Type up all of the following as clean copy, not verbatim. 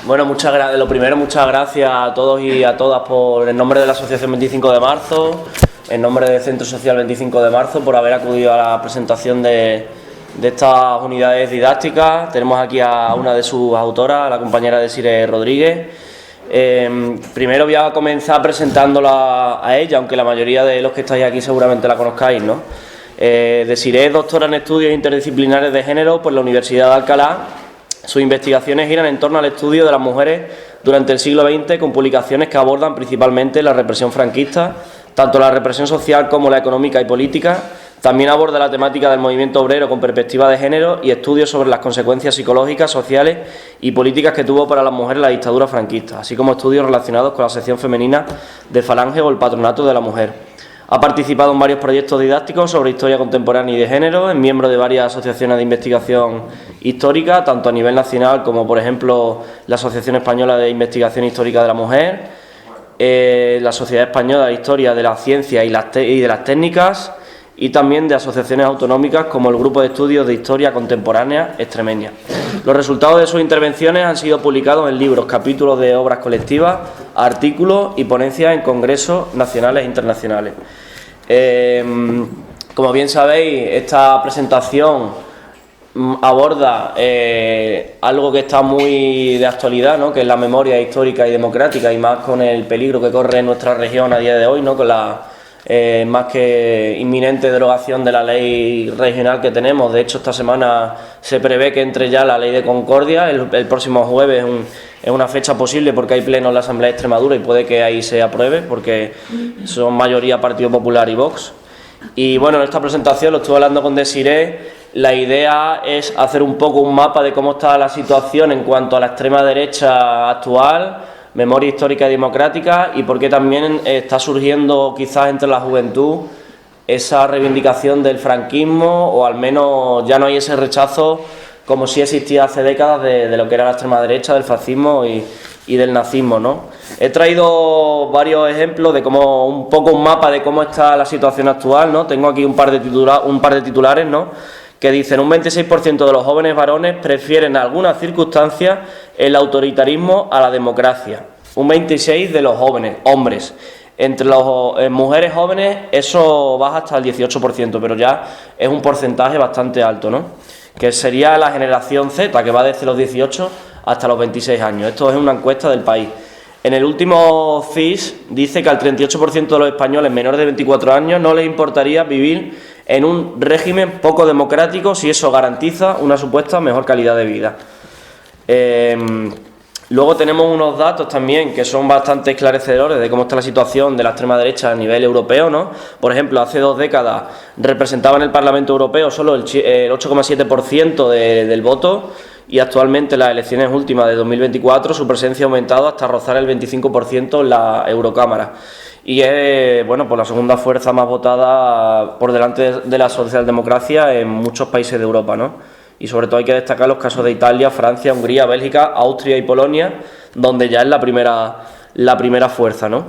Bueno, lo primero, muchas gracias a todos y a todas en nombre de la Asociación 25 de Marzo, en nombre del Centro Social 25 de Marzo, por haber acudido a la presentación de estas unidades didácticas. Tenemos aquí a una de sus autoras, a la compañera Desiree Rodríguez. Primero voy a comenzar presentándola a ella, aunque la mayoría de los que estáis aquí seguramente la conozcáis, ¿no? Desiree es doctora en estudios interdisciplinares de género por la Universidad de Alcalá. Sus investigaciones giran en torno al estudio de las mujeres durante el siglo XX, con publicaciones que abordan principalmente la represión franquista, tanto la represión social como la económica y política. También aborda la temática del movimiento obrero con perspectiva de género y estudios sobre las consecuencias psicológicas, sociales y políticas que tuvo para las mujeres la dictadura franquista, así como estudios relacionados con la sección femenina de Falange o el Patronato de la Mujer. Ha participado en varios proyectos didácticos sobre historia contemporánea y de género, es miembro de varias asociaciones de investigación histórica, tanto a nivel nacional como, por ejemplo, la Asociación Española de Investigación Histórica de la Mujer, la Sociedad Española de Historia de la Ciencia y de las Técnicas, y también de asociaciones autonómicas como el Grupo de Estudios de Historia Contemporánea Extremeña. Los resultados de sus intervenciones han sido publicados en libros, capítulos de obras colectivas, artículos y ponencias en congresos nacionales e internacionales. Como bien sabéis, esta presentación aborda algo que está muy de actualidad, ¿no?, que es la memoria histórica y democrática, y más con el peligro que corre en nuestra región a día de hoy, ¿no?, con la más que inminente derogación de la ley regional que tenemos. De hecho, esta semana se prevé que entre ya la ley de concordia. El próximo jueves es una fecha posible porque hay pleno en la Asamblea de Extremadura y puede que ahí se apruebe porque son mayoría Partido Popular y Vox. Y bueno, en esta presentación lo estuve hablando con Desiree. La idea es hacer un poco un mapa de cómo está la situación en cuanto a la extrema derecha actual, memoria histórica y democrática, y por qué también está surgiendo quizás entre la juventud esa reivindicación del franquismo, o al menos ya no hay ese rechazo como sí existía hace décadas de lo que era la extrema derecha, del fascismo y del nazismo, ¿no? He traído varios ejemplos de cómo, un poco un mapa de cómo está la situación actual, ¿no? Tengo aquí un par de titulares, ¿no?, que dicen: un 26% de los jóvenes varones prefieren en algunas circunstancias el autoritarismo a la democracia. Un 26% de los jóvenes, hombres. Entre las mujeres jóvenes eso baja hasta el 18%, pero ya es un porcentaje bastante alto, ¿no?, que sería la generación Z, que va desde los 18 hasta los 26 años. Esto es una encuesta del país. En el último CIS dice que al 38% de los españoles menores de 24 años no les importaría vivir en un régimen poco democrático si eso garantiza una supuesta mejor calidad de vida. Luego tenemos unos datos también que son bastante esclarecedores de cómo está la situación de la extrema derecha a nivel europeo, ¿no? Por ejemplo, hace 2 décadas representaba en el Parlamento Europeo solo el 8,7% del voto, y actualmente en las elecciones últimas de 2024 su presencia ha aumentado hasta rozar el 25% en la Eurocámara. Y es, bueno, pues la segunda fuerza más votada por delante de la socialdemocracia en muchos países de Europa, ¿no? Y sobre todo hay que destacar los casos de Italia, Francia, Hungría, Bélgica, Austria y Polonia, donde ya es la primera fuerza, ¿no?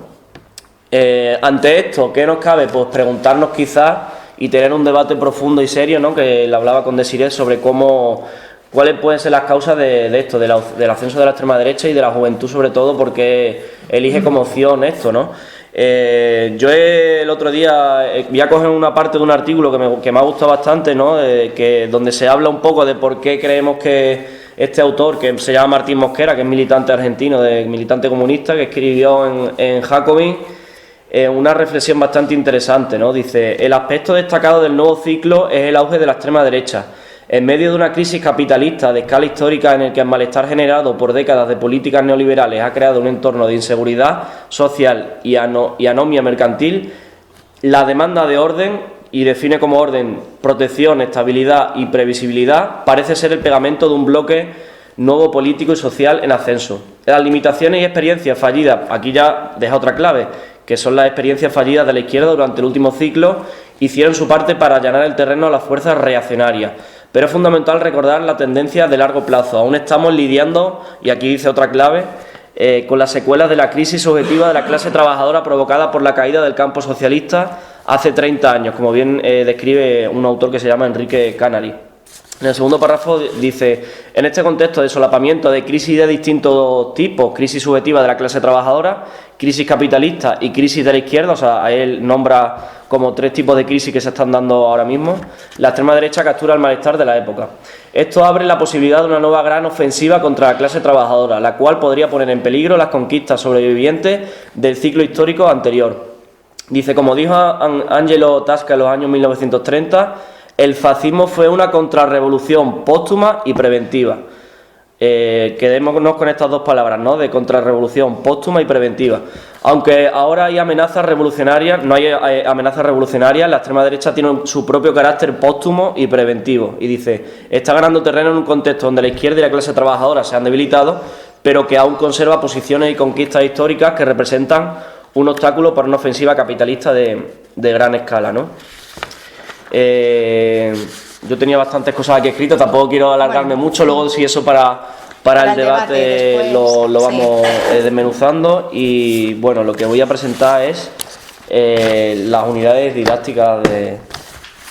Ante esto, ¿qué nos cabe? Pues preguntarnos quizás y tener un debate profundo y serio, ¿no?, que le hablaba con Desiree sobre cuáles pueden ser las causas de esto, del ascenso de la extrema derecha y de la juventud, sobre todo porque elige como opción esto, ¿no? Yo el otro día voy a coger una parte de un artículo que me ha gustado bastante, ¿no?, donde se habla un poco de por qué creemos que este autor, que se llama Martín Mosquera, que es militante argentino, militante comunista, que escribió en Jacobin una reflexión bastante interesante, ¿no? Dice: el aspecto destacado del nuevo ciclo es el auge de la extrema derecha. En medio de una crisis capitalista de escala histórica en el que el malestar generado por décadas de políticas neoliberales ha creado un entorno de inseguridad social y anomia mercantil, la demanda de orden, y define como orden protección, estabilidad y previsibilidad, parece ser el pegamento de un bloque nuevo político y social en ascenso. Las limitaciones y experiencias fallidas, aquí ya deja otra clave, que son las experiencias fallidas de la izquierda durante el último ciclo, hicieron su parte para allanar el terreno a las fuerzas reaccionarias. Pero es fundamental recordar la tendencia de largo plazo. Aún estamos lidiando, y aquí dice otra clave, con las secuelas de la crisis subjetiva de la clase trabajadora provocada por la caída del campo socialista hace 30 años, como bien describe un autor que se llama Enrique Canary. En el segundo párrafo dice: en este contexto de solapamiento de crisis de distintos tipos, crisis subjetiva de la clase trabajadora, crisis capitalista y crisis de la izquierda, o sea, él nombra como 3 tipos de crisis que se están dando ahora mismo, la extrema derecha captura el malestar de la época. Esto abre la posibilidad de una nueva gran ofensiva contra la clase trabajadora, la cual podría poner en peligro las conquistas sobrevivientes del ciclo histórico anterior. Dice: como dijo Angelo Tasca en los años 1930, el fascismo fue una contrarrevolución póstuma y preventiva. Quedémonos con estas 2 palabras, ¿no?, de contrarrevolución póstuma y preventiva. Aunque ahora hay amenazas revolucionarias, no hay amenazas revolucionarias, la extrema derecha tiene su propio carácter póstumo y preventivo. Y dice: está ganando terreno en un contexto donde la izquierda y la clase trabajadora se han debilitado, pero que aún conserva posiciones y conquistas históricas que representan un obstáculo para una ofensiva capitalista de gran escala, ¿no? Yo tenía bastantes cosas aquí escritas, tampoco quiero alargarme mucho, luego si eso para el debate después, lo vamos desmenuzando. Y bueno, lo que voy a presentar es las unidades didácticas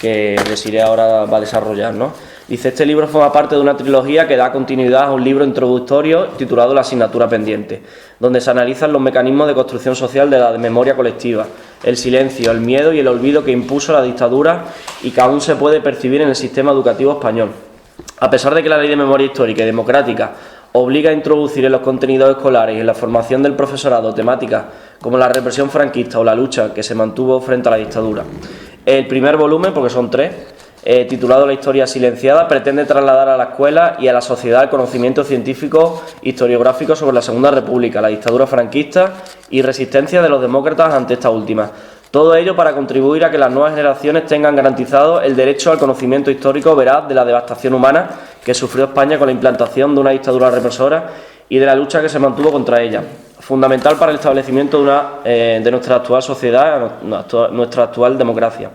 que Desiree ahora va a desarrollar, ¿no? Dice: este libro forma parte de una trilogía que da continuidad a un libro introductorio titulado La asignatura pendiente, donde se analizan los mecanismos de construcción social de la memoria colectiva, el silencio, el miedo y el olvido que impuso la dictadura y que aún se puede percibir en el sistema educativo español. A pesar de que la Ley de Memoria Histórica y Democrática obliga a introducir en los contenidos escolares y en la formación del profesorado temáticas como la represión franquista o la lucha que se mantuvo frente a la dictadura. El primer volumen, porque son 3, titulado La historia silenciada, pretende trasladar a la escuela y a la sociedad el conocimiento científico historiográfico sobre la Segunda República, la dictadura franquista y resistencia de los demócratas ante esta última. Todo ello para contribuir a que las nuevas generaciones tengan garantizado el derecho al conocimiento histórico veraz de la devastación humana que sufrió España con la implantación de una dictadura represora y de la lucha que se mantuvo contra ella, fundamental para el establecimiento de nuestra actual sociedad, nuestra actual democracia.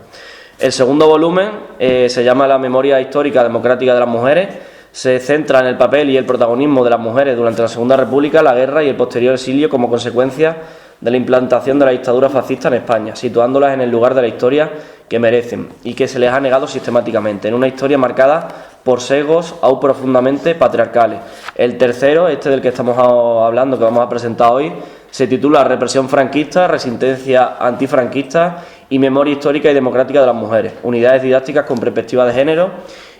El segundo volumen se llama La memoria histórica democrática de las mujeres. Se centra en el papel y el protagonismo de las mujeres durante la Segunda República, la guerra y el posterior exilio como consecuencia de la implantación de la dictadura fascista en España, situándolas en el lugar de la historia que merecen y que se les ha negado sistemáticamente, en una historia marcada por sesgos aún profundamente patriarcales. El tercero, del que estamos hablando, que vamos a presentar hoy, se titula Represión franquista, resistencia antifranquista y memoria histórica y democrática de las mujeres, unidades didácticas con perspectiva de género,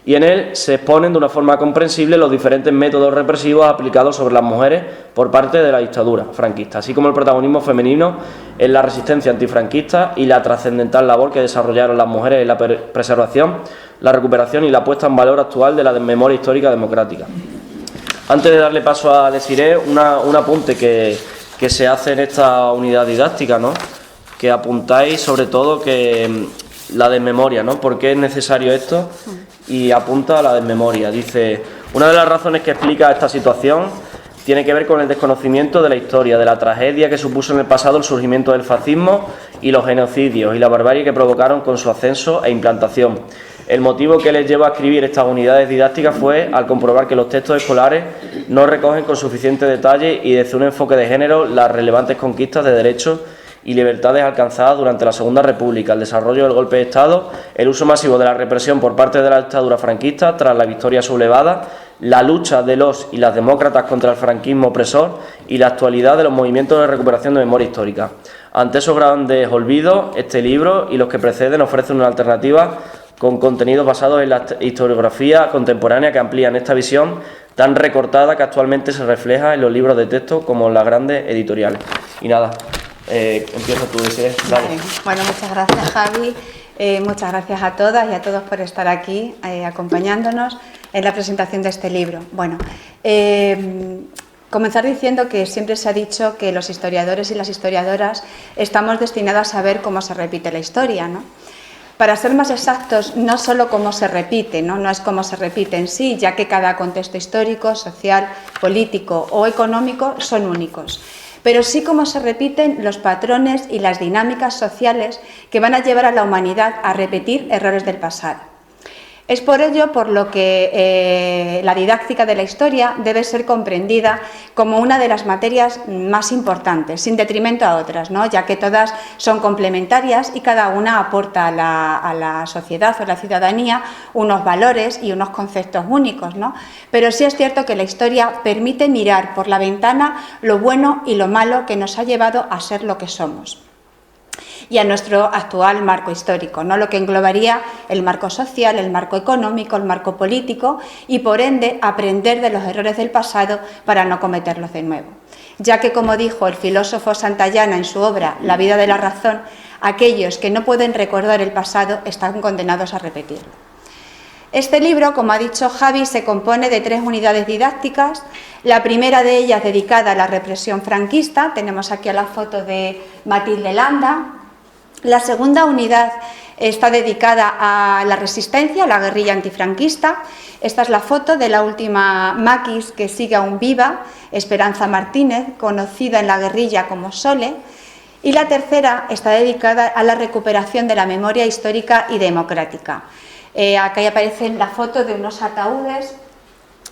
y en él se exponen de una forma comprensible los diferentes métodos represivos aplicados sobre las mujeres por parte de la dictadura franquista, así como el protagonismo femenino en la resistencia antifranquista y la trascendental labor que desarrollaron las mujeres en la preservación, la recuperación y la puesta en valor actual de la memoria histórica democrática. Antes de darle paso a Desiree, un apunte que se hace en esta unidad didáctica, ¿no?, que apuntáis sobre todo que la desmemoria, ¿no?, ¿por qué es necesario esto? Y apunta a la desmemoria. Dice: una de las razones que explica esta situación tiene que ver con el desconocimiento de la historia, de la tragedia que supuso en el pasado el surgimiento del fascismo y los genocidios y la barbarie que provocaron con su ascenso e implantación. El motivo que les llevó a escribir estas unidades didácticas fue al comprobar que los textos escolares no recogen con suficiente detalle y desde un enfoque de género las relevantes conquistas de derechos y libertades alcanzadas durante la Segunda República, el desarrollo del golpe de Estado, el uso masivo de la represión por parte de la dictadura franquista tras la victoria sublevada, la lucha de los y las demócratas contra el franquismo opresor y la actualidad de los movimientos de recuperación de memoria histórica. Ante esos grandes olvidos, este libro y los que preceden ofrecen una alternativa con contenidos basados en la historiografía contemporánea que amplían esta visión tan recortada que actualmente se refleja en los libros de texto como en las grandes editoriales. Y nada, empieza tú, Desiree. Vale. Bueno, muchas gracias, Javi. Muchas gracias a todas y a todos por estar aquí acompañándonos en la presentación de este libro. Bueno, comenzar diciendo que siempre se ha dicho que los historiadores y las historiadoras estamos destinados a saber cómo se repite la historia, ¿no? Para ser más exactos, no solo cómo se repite, no es cómo se repite en sí, ya que cada contexto histórico, social, político o económico son únicos, pero sí cómo se repiten los patrones y las dinámicas sociales que van a llevar a la humanidad a repetir errores del pasado. Es por ello por lo que la didáctica de la historia debe ser comprendida como una de las materias más importantes, sin detrimento a otras, ¿no? Ya que todas son complementarias y cada una aporta a la sociedad o a la ciudadanía unos valores y unos conceptos únicos, ¿no? Pero sí es cierto que la historia permite mirar por la ventana lo bueno y lo malo que nos ha llevado a ser lo que somos y a nuestro actual marco histórico, ¿no? Lo que englobaría el marco social, el marco económico, el marco político y, por ende, aprender de los errores del pasado para no cometerlos de nuevo. Ya que, como dijo el filósofo Santayana en su obra La vida de la razón, aquellos que no pueden recordar el pasado están condenados a repetirlo. Este libro, como ha dicho Javi, se compone de 3 unidades didácticas. La primera de ellas dedicada a la represión franquista, tenemos aquí la foto de Matilde Landa. La segunda unidad está dedicada a la resistencia, a la guerrilla antifranquista. Esta es la foto de la última maquis que sigue aún viva, Esperanza Martínez, conocida en la guerrilla como Sole. Y la tercera está dedicada a la recuperación de la memoria histórica y democrática. Aquí aparece la foto de unos ataúdes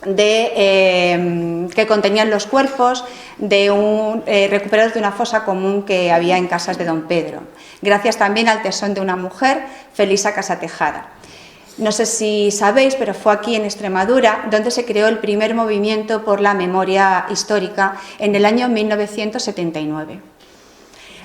que contenían los cuerpos recuperados de una fosa común que había en casas de Don Pedro, gracias también al tesón de una mujer, Felisa Casatejada. No sé si sabéis, pero fue aquí en Extremadura donde se creó el primer movimiento por la memoria histórica en el año 1979.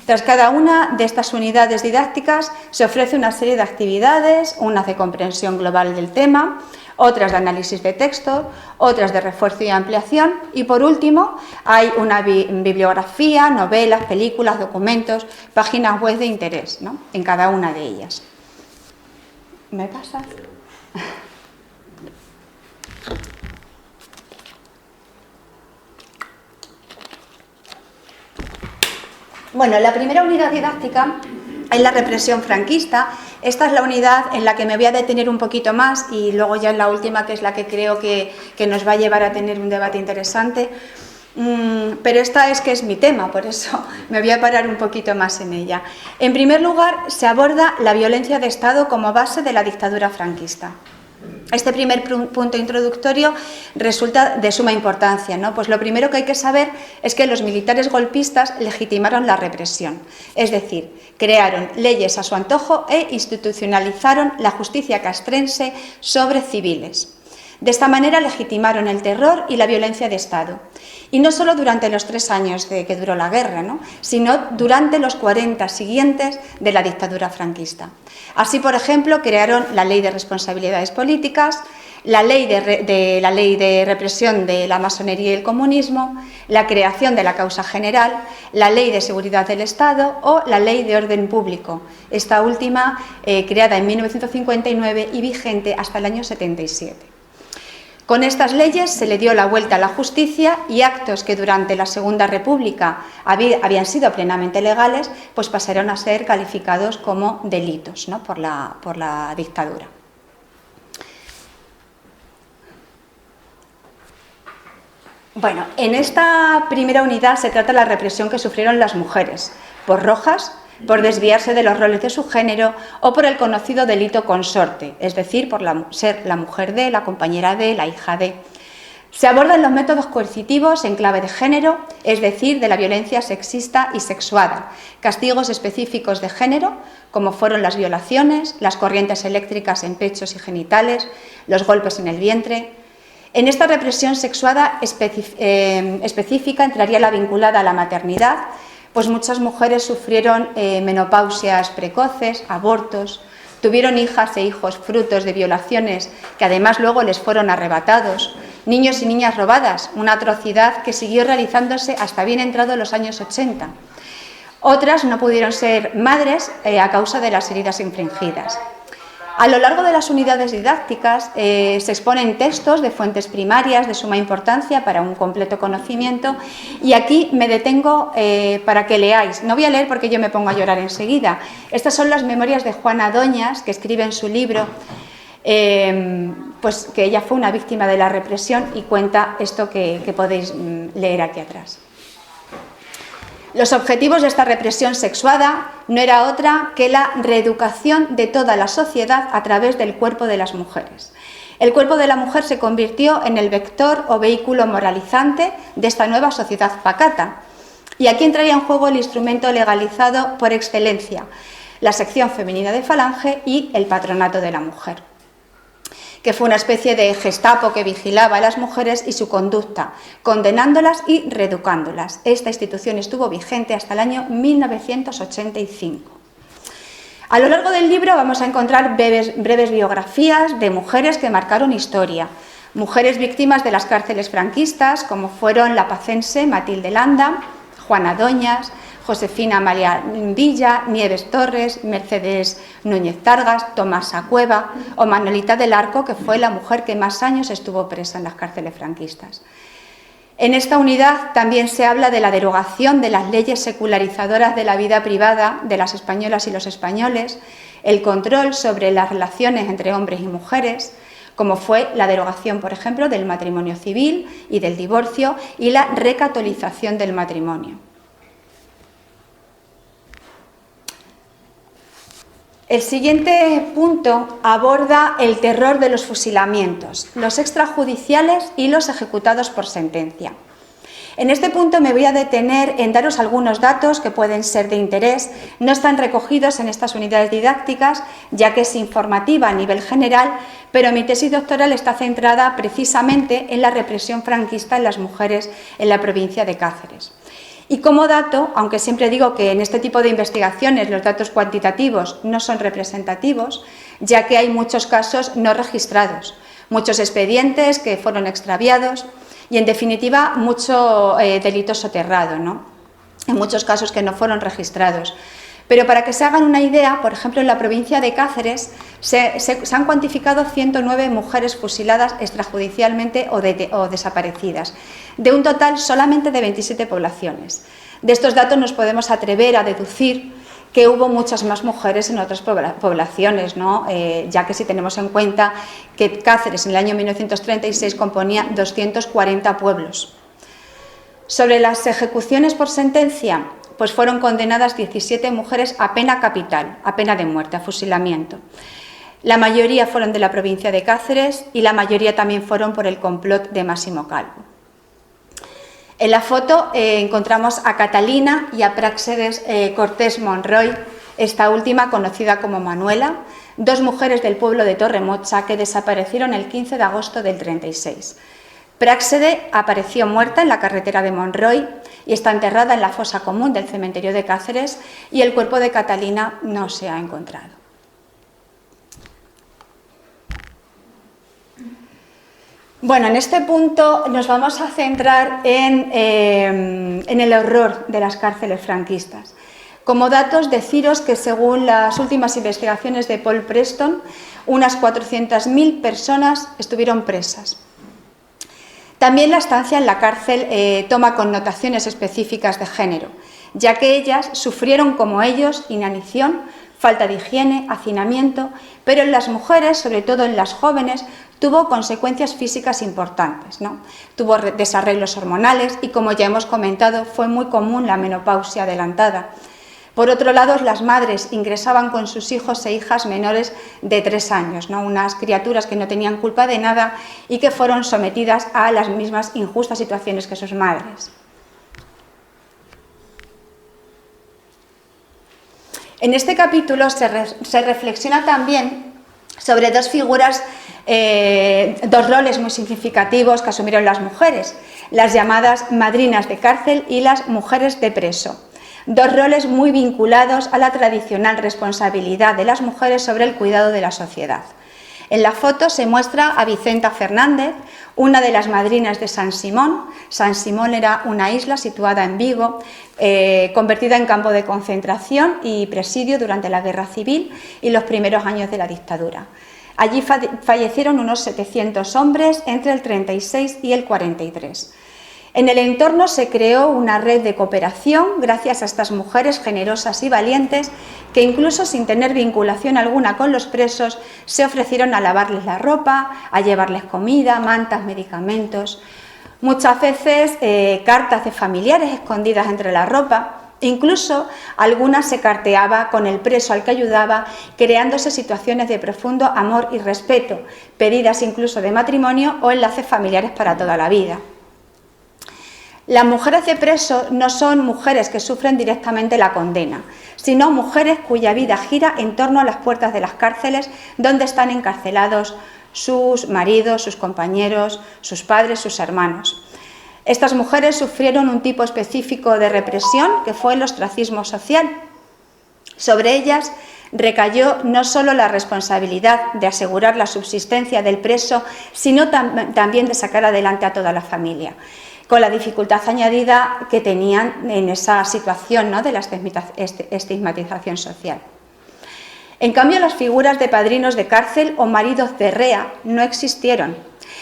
Tras cada una de estas unidades didácticas se ofrece una serie de actividades, unas de comprensión global del tema, otras de análisis de texto, otras de refuerzo y ampliación y, por último, hay una bibliografía, novelas, películas, documentos, páginas web de interés, ¿no? En cada una de ellas. ¿Me pasas? Bueno, la primera unidad didáctica es la represión franquista. Esta es la unidad en la que me voy a detener un poquito más y luego ya en la última, que es la que creo que nos va a llevar a tener un debate interesante. Pero esta es mi tema, por eso me voy a parar un poquito más en ella. En primer lugar, se aborda la violencia de Estado como base de la dictadura franquista. Este primer punto introductorio resulta de suma importancia, ¿no? Pues lo primero que hay que saber es que los militares golpistas legitimaron la represión, es decir, crearon leyes a su antojo e institucionalizaron la justicia castrense sobre civiles. De esta manera legitimaron el terror y la violencia de Estado. Y no solo durante los 3 años que duró la guerra, ¿no? Sino durante los 40 siguientes de la dictadura franquista. Así, por ejemplo, crearon la Ley de Responsabilidades Políticas, la ley de represión de la masonería y el comunismo, la creación de la causa general, la Ley de Seguridad del Estado o la Ley de Orden Público, esta última creada en 1959 y vigente hasta el año 77. Con estas leyes se le dio la vuelta a la justicia y actos que durante la Segunda República habían sido plenamente legales, pues pasaron a ser calificados como delitos, ¿no? por la dictadura. Bueno, en esta primera unidad se trata de la represión que sufrieron las mujeres por rojas, por desviarse de los roles de su género o por el conocido delito consorte, es decir, por ser la mujer de, la compañera de, la hija de. Se abordan los métodos coercitivos en clave de género, es decir, de la violencia sexista y sexuada, castigos específicos de género, como fueron las violaciones, las corrientes eléctricas en pechos y genitales, los golpes en el vientre. En esta represión sexuada específica entraría la vinculada a la maternidad, pues muchas mujeres sufrieron menopausias precoces, abortos, tuvieron hijas e hijos frutos de violaciones que además luego les fueron arrebatados, niños y niñas robadas, una atrocidad que siguió realizándose hasta bien entrados los años 80. Otras no pudieron ser madres a causa de las heridas infringidas. A lo largo de las unidades didácticas se exponen textos de fuentes primarias de suma importancia para un completo conocimiento y aquí me detengo para que leáis. No voy a leer porque yo me pongo a llorar enseguida. Estas son las memorias de Juana Doñas, que escribe en su libro pues que ella fue una víctima de la represión y cuenta esto que podéis leer aquí atrás. Los objetivos de esta represión sexuada no era otra que la reeducación de toda la sociedad a través del cuerpo de las mujeres. El cuerpo de la mujer se convirtió en el vector o vehículo moralizante de esta nueva sociedad pacata. Y aquí entraría en juego el instrumento legalizado por excelencia, la sección femenina de Falange y el patronato de la mujer, que fue una especie de Gestapo que vigilaba a las mujeres y su conducta, condenándolas y reeducándolas. Esta institución estuvo vigente hasta el año 1985. A lo largo del libro vamos a encontrar breves biografías de mujeres que marcaron historia, mujeres víctimas de las cárceles franquistas, como fueron la pacense Matilde Landa, Juana Doñas, Josefina María Villa, Nieves Torres, Mercedes Núñez Targas, Tomasa Cueva o Manolita del Arco, que fue la mujer que más años estuvo presa en las cárceles franquistas. En esta unidad también se habla de la derogación de las leyes secularizadoras de la vida privada de las españolas y los españoles, el control sobre las relaciones entre hombres y mujeres, como fue la derogación, por ejemplo, del matrimonio civil y del divorcio y la recatolización del matrimonio. El siguiente punto aborda el terror de los fusilamientos, los extrajudiciales y los ejecutados por sentencia. En este punto me voy a detener en daros algunos datos que pueden ser de interés. No están recogidos en estas unidades didácticas, ya que es informativa a nivel general, pero mi tesis doctoral está centrada precisamente en la represión franquista en las mujeres en la provincia de Cáceres. Y como dato, aunque siempre digo que en este tipo de investigaciones los datos cuantitativos no son representativos, ya que hay muchos casos no registrados, muchos expedientes que fueron extraviados y, en definitiva, mucho delito soterrado, ¿no? En muchos casos que no fueron registrados. Pero para que se hagan una idea, por ejemplo, en la provincia de Cáceres se han cuantificado 109 mujeres fusiladas extrajudicialmente o desaparecidas, de un total solamente de 27 poblaciones. De estos datos nos podemos atrever a deducir que hubo muchas más mujeres en otras poblaciones, ¿no? Ya que si tenemos en cuenta que Cáceres en el año 1936 componía 240 pueblos. Sobre las ejecuciones por sentencia, pues fueron condenadas 17 mujeres a pena capital, a pena de muerte, a fusilamiento. La mayoría fueron de la provincia de Cáceres y la mayoría también fueron por el complot de Máximo Calvo. En la foto encontramos a Catalina y a Práxedes Cortés Monroy, esta última conocida como Manuela, dos mujeres del pueblo de Torremocha que desaparecieron el 15 de agosto del 36. Práxede apareció muerta en la carretera de Monroy y está enterrada en la fosa común del cementerio de Cáceres, y el cuerpo de Catalina no se ha encontrado. Bueno, en este punto nos vamos a centrar en el horror de las cárceles franquistas. Como datos, deciros que según las últimas investigaciones de Paul Preston, unas 400.000 personas estuvieron presas. También la estancia en la cárcel toma connotaciones específicas de género, ya que ellas sufrieron como ellos inanición, falta de higiene, hacinamiento, pero en las mujeres, sobre todo en las jóvenes, tuvo consecuencias físicas importantes, ¿no? Tuvo desarreglos hormonales y, como ya hemos comentado, fue muy común la menopausia adelantada. Por otro lado, las madres ingresaban con sus hijos e hijas menores de 3 años, ¿no? Unas criaturas que no tenían culpa de nada y que fueron sometidas a las mismas injustas situaciones que sus madres. En este capítulo se reflexiona también sobre dos figuras, dos roles muy significativos que asumieron las mujeres, las llamadas madrinas de cárcel y las mujeres de preso. Dos roles muy vinculados a la tradicional responsabilidad de las mujeres sobre el cuidado de la sociedad. En la foto se muestra a Vicenta Fernández, una de las madrinas de San Simón. San Simón era una isla situada en Vigo, convertida en campo de concentración y presidio durante la Guerra Civil y los primeros años de la dictadura. Allí fallecieron unos 700 hombres entre el 36 y el 43. En el entorno se creó una red de cooperación gracias a estas mujeres generosas y valientes que, incluso sin tener vinculación alguna con los presos, se ofrecieron a lavarles la ropa, a llevarles comida, mantas, medicamentos. Muchas veces cartas de familiares escondidas entre la ropa. Incluso algunas se carteaba con el preso al que ayudaba, creándose situaciones de profundo amor y respeto, pedidas incluso de matrimonio o enlaces familiares para toda la vida. Las mujeres de preso no son mujeres que sufren directamente la condena, sino mujeres cuya vida gira en torno a las puertas de las cárceles donde están encarcelados sus maridos, sus compañeros, sus padres, sus hermanos. Estas mujeres sufrieron un tipo específico de represión que fue el ostracismo social. Sobre ellas recayó no solo la responsabilidad de asegurar la subsistencia del preso, sino también de sacar adelante a toda la familia, con la dificultad añadida que tenían en esa situación, ¿no?, de la estigmatización social. En cambio, las figuras de padrinos de cárcel o maridos de rea no existieron.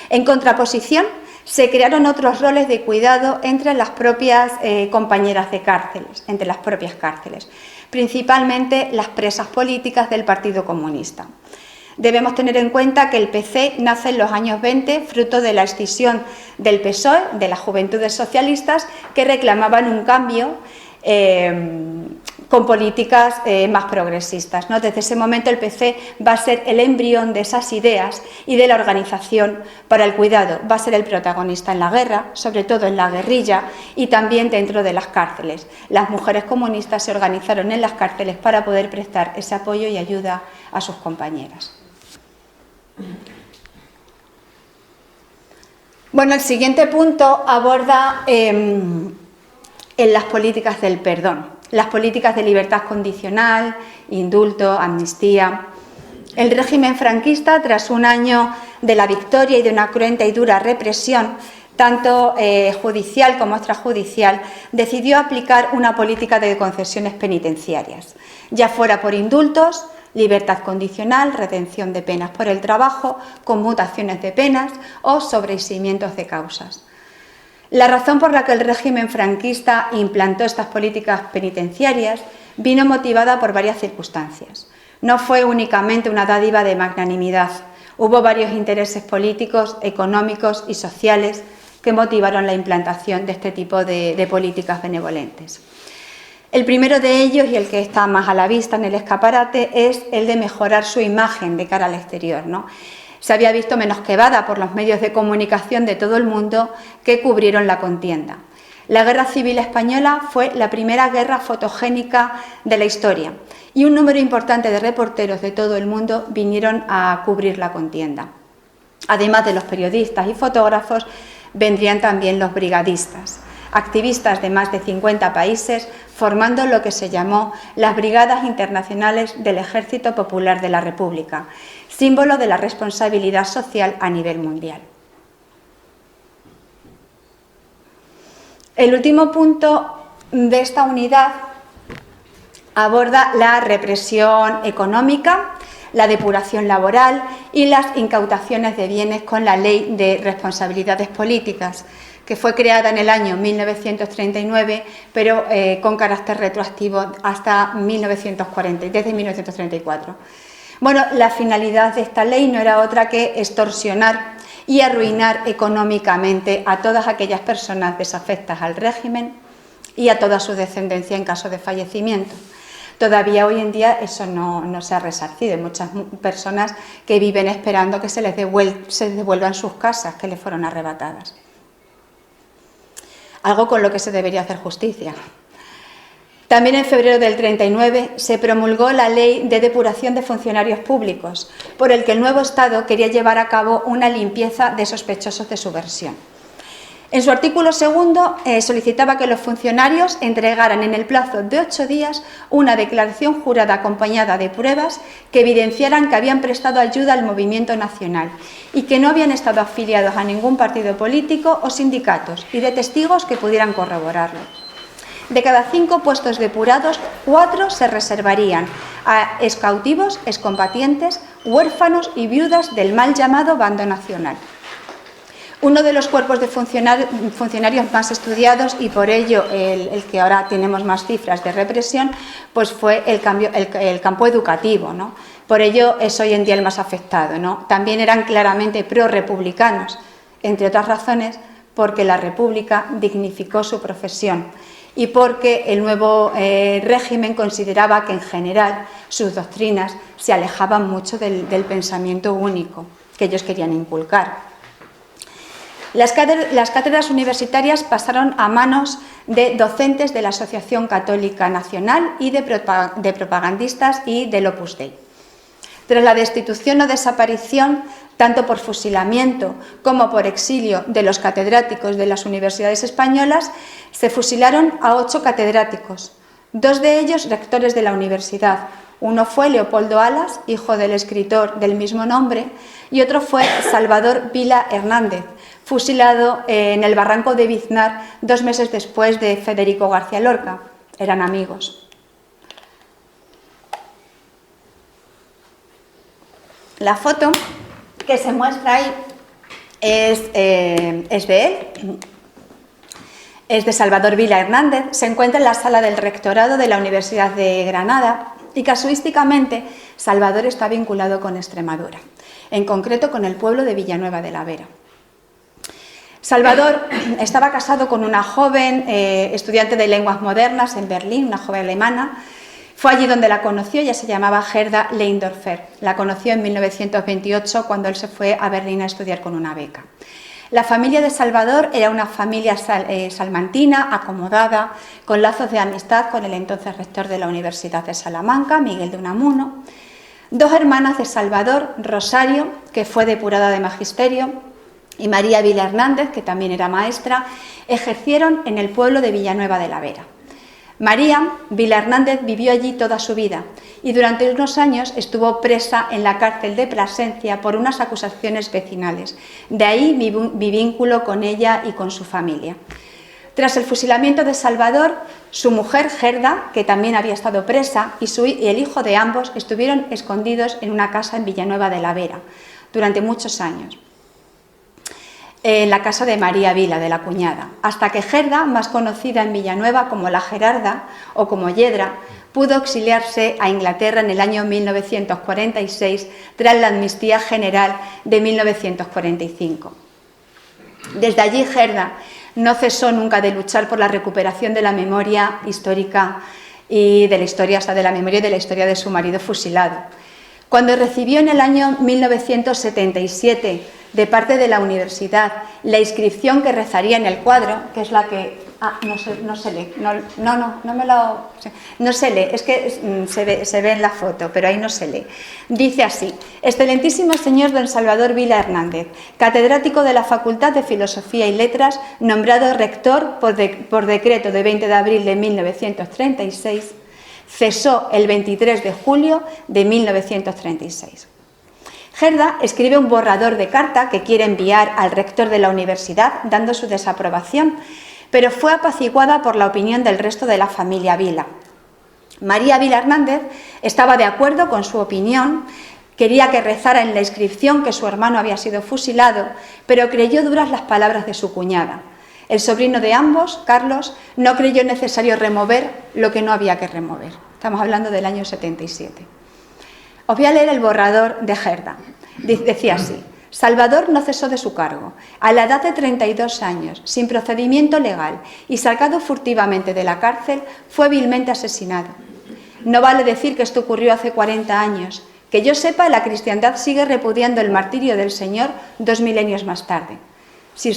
En contraposición, se crearon otros roles de cuidado entre las propias compañeras de cárceles, entre las propias cárceles, principalmente las presas políticas del Partido Comunista. Debemos tener en cuenta que el PC nace en los años 20, fruto de la escisión del PSOE, de las Juventudes Socialistas, que reclamaban un cambio con políticas más progresistas, ¿no? Desde ese momento el PC va a ser el embrión de esas ideas y de la organización para el cuidado. Va a ser el protagonista en la guerra, sobre todo en la guerrilla y también dentro de las cárceles. Las mujeres comunistas se organizaron en las cárceles para poder prestar ese apoyo y ayuda a sus compañeras. Bueno, el siguiente punto aborda en las políticas del perdón. Las políticas de libertad condicional, indulto, amnistía. El régimen franquista, tras un año de la victoria y de una cruenta y dura represión, tanto judicial como extrajudicial, decidió aplicar una política de concesiones penitenciarias, ya fuera por indultos, libertad condicional, retención de penas por el trabajo, conmutaciones de penas o sobreseimientos de causas. La razón por la que el régimen franquista implantó estas políticas penitenciarias vino motivada por varias circunstancias. No fue únicamente una dádiva de magnanimidad, hubo varios intereses políticos, económicos y sociales que motivaron la implantación de este tipo de políticas benevolentes. El primero de ellos, y el que está más a la vista en el escaparate, es el de mejorar su imagen de cara al exterior, ¿no? Se había visto menoscabada por los medios de comunicación de todo el mundo que cubrieron la contienda. La Guerra Civil Española fue la primera guerra fotogénica de la historia y un número importante de reporteros de todo el mundo vinieron a cubrir la contienda. Además de los periodistas y fotógrafos, vendrían también los brigadistas, activistas de más de 50 países, formando lo que se llamó las Brigadas Internacionales del Ejército Popular de la República, símbolo de la responsabilidad social a nivel mundial. El último punto de esta unidad aborda la represión económica, la depuración laboral y las incautaciones de bienes con la Ley de Responsabilidades Políticas, que fue creada en el año 1939, pero con carácter retroactivo hasta 1940, desde 1934. Bueno, la finalidad de esta ley no era otra que extorsionar y arruinar económicamente a todas aquellas personas desafectas al régimen y a toda su descendencia en caso de fallecimiento. Todavía hoy en día eso no se ha resarcido. Hay muchas personas que viven esperando que se les devuelvan sus casas que les fueron arrebatadas. Algo con lo que se debería hacer justicia. También en febrero del 39 se promulgó la Ley de Depuración de Funcionarios Públicos, por el que el nuevo Estado quería llevar a cabo una limpieza de sospechosos de subversión. En su artículo segundo solicitaba que los funcionarios entregaran en el plazo de 8 días una declaración jurada acompañada de pruebas que evidenciaran que habían prestado ayuda al movimiento nacional y que no habían estado afiliados a ningún partido político o sindicatos, y de testigos que pudieran corroborarlo. De cada 5 puestos depurados, 4 se reservarían a excautivos, excombatientes, huérfanos y viudas del mal llamado bando nacional. Uno de los cuerpos de funcionarios más estudiados, y por ello el que ahora tenemos más cifras de represión, pues fue el campo educativo, ¿no? Por ello es hoy en día el más afectado, ¿no? También eran claramente pro-republicanos, entre otras razones porque la República dignificó su profesión y porque el nuevo régimen consideraba que en general sus doctrinas se alejaban mucho del pensamiento único que ellos querían inculcar. Las cátedras universitarias pasaron a manos de docentes de la Asociación Católica Nacional y de propagandistas y del Opus Dei. Tras la destitución o desaparición, tanto por fusilamiento como por exilio de los catedráticos de las universidades españolas, se fusilaron a 8 catedráticos, 2 de ellos rectores de la universidad. Uno fue Leopoldo Alas, hijo del escritor del mismo nombre, y otro fue Salvador Vila Hernández, fusilado en el barranco de Biznar 2 meses después de Federico García Lorca. Eran amigos. La foto que se muestra ahí es de él, es de Salvador Vila Hernández, se encuentra en la sala del rectorado de la Universidad de Granada y casuísticamente Salvador está vinculado con Extremadura, en concreto con el pueblo de Villanueva de la Vera. Salvador estaba casado con una joven estudiante de lenguas modernas en Berlín, una joven alemana. Fue allí donde la conoció, ella se llamaba Gerda Leindorfer. La conoció en 1928 cuando él se fue a Berlín a estudiar con una beca. La familia de Salvador era una familia salmantina, acomodada, con lazos de amistad con el entonces rector de la Universidad de Salamanca, Miguel de Unamuno. 2 hermanas de Salvador, Rosario, que fue depurada de magisterio, y María Vila Hernández, que también era maestra, ejercieron en el pueblo de Villanueva de la Vera. María Vila Hernández vivió allí toda su vida y durante unos años estuvo presa en la cárcel de Plasencia por unas acusaciones vecinales. De ahí mi vínculo con ella y con su familia. Tras el fusilamiento de Salvador, su mujer Gerda, que también había estado presa, y el hijo de ambos estuvieron escondidos en una casa en Villanueva de la Vera durante muchos años, en la casa de María Vila, de la cuñada, hasta que Gerda, más conocida en Villanueva como la Gerarda o como Yedra, pudo exiliarse a Inglaterra en el año 1946 tras la amnistía general de 1945. Desde allí Gerda no cesó nunca de luchar por la recuperación de la memoria histórica y de la historia, hasta de la memoria y de la historia de su marido fusilado. Cuando recibió en el año 1977 de parte de la universidad la inscripción que rezaría en el cuadro, que es la que... no se lee, no se lee, es que se ve en la foto, pero ahí no se lee. Dice así: Excelentísimo señor don Salvador Vila Hernández, catedrático de la Facultad de Filosofía y Letras, nombrado rector por decreto de 20 de abril de 1936, cesó el 23 de julio de 1936. Gerda escribe un borrador de carta que quiere enviar al rector de la universidad dando su desaprobación, pero fue apaciguada por la opinión del resto de la familia Vila. María Vila Hernández estaba de acuerdo con su opinión, quería que rezara en la inscripción que su hermano había sido fusilado, pero creyó duras las palabras de su cuñada. El sobrino de ambos, Carlos, no creyó necesario remover lo que no había que remover. Estamos hablando del año 77. Os voy a leer el borrador de Gerda. Decía así: Salvador no cesó de su cargo. A la edad de 32 años, sin procedimiento legal y sacado furtivamente de la cárcel, fue vilmente asesinado. No vale decir que esto ocurrió hace 40 años. Que yo sepa, la cristiandad sigue repudiando el martirio del Señor 2 milenios más tarde. Si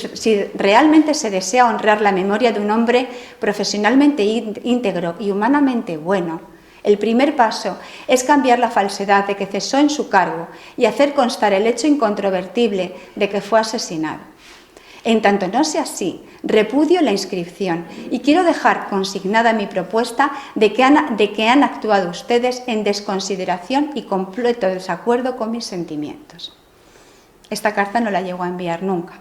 realmente se desea honrar la memoria de un hombre profesionalmente íntegro y humanamente bueno, el primer paso es cambiar la falsedad de que cesó en su cargo y hacer constar el hecho incontrovertible de que fue asesinado. En tanto no sea así, repudio la inscripción y quiero dejar consignada mi propuesta de que han actuado ustedes en desconsideración y completo desacuerdo con mis sentimientos. Esta carta no la llegó a enviar nunca.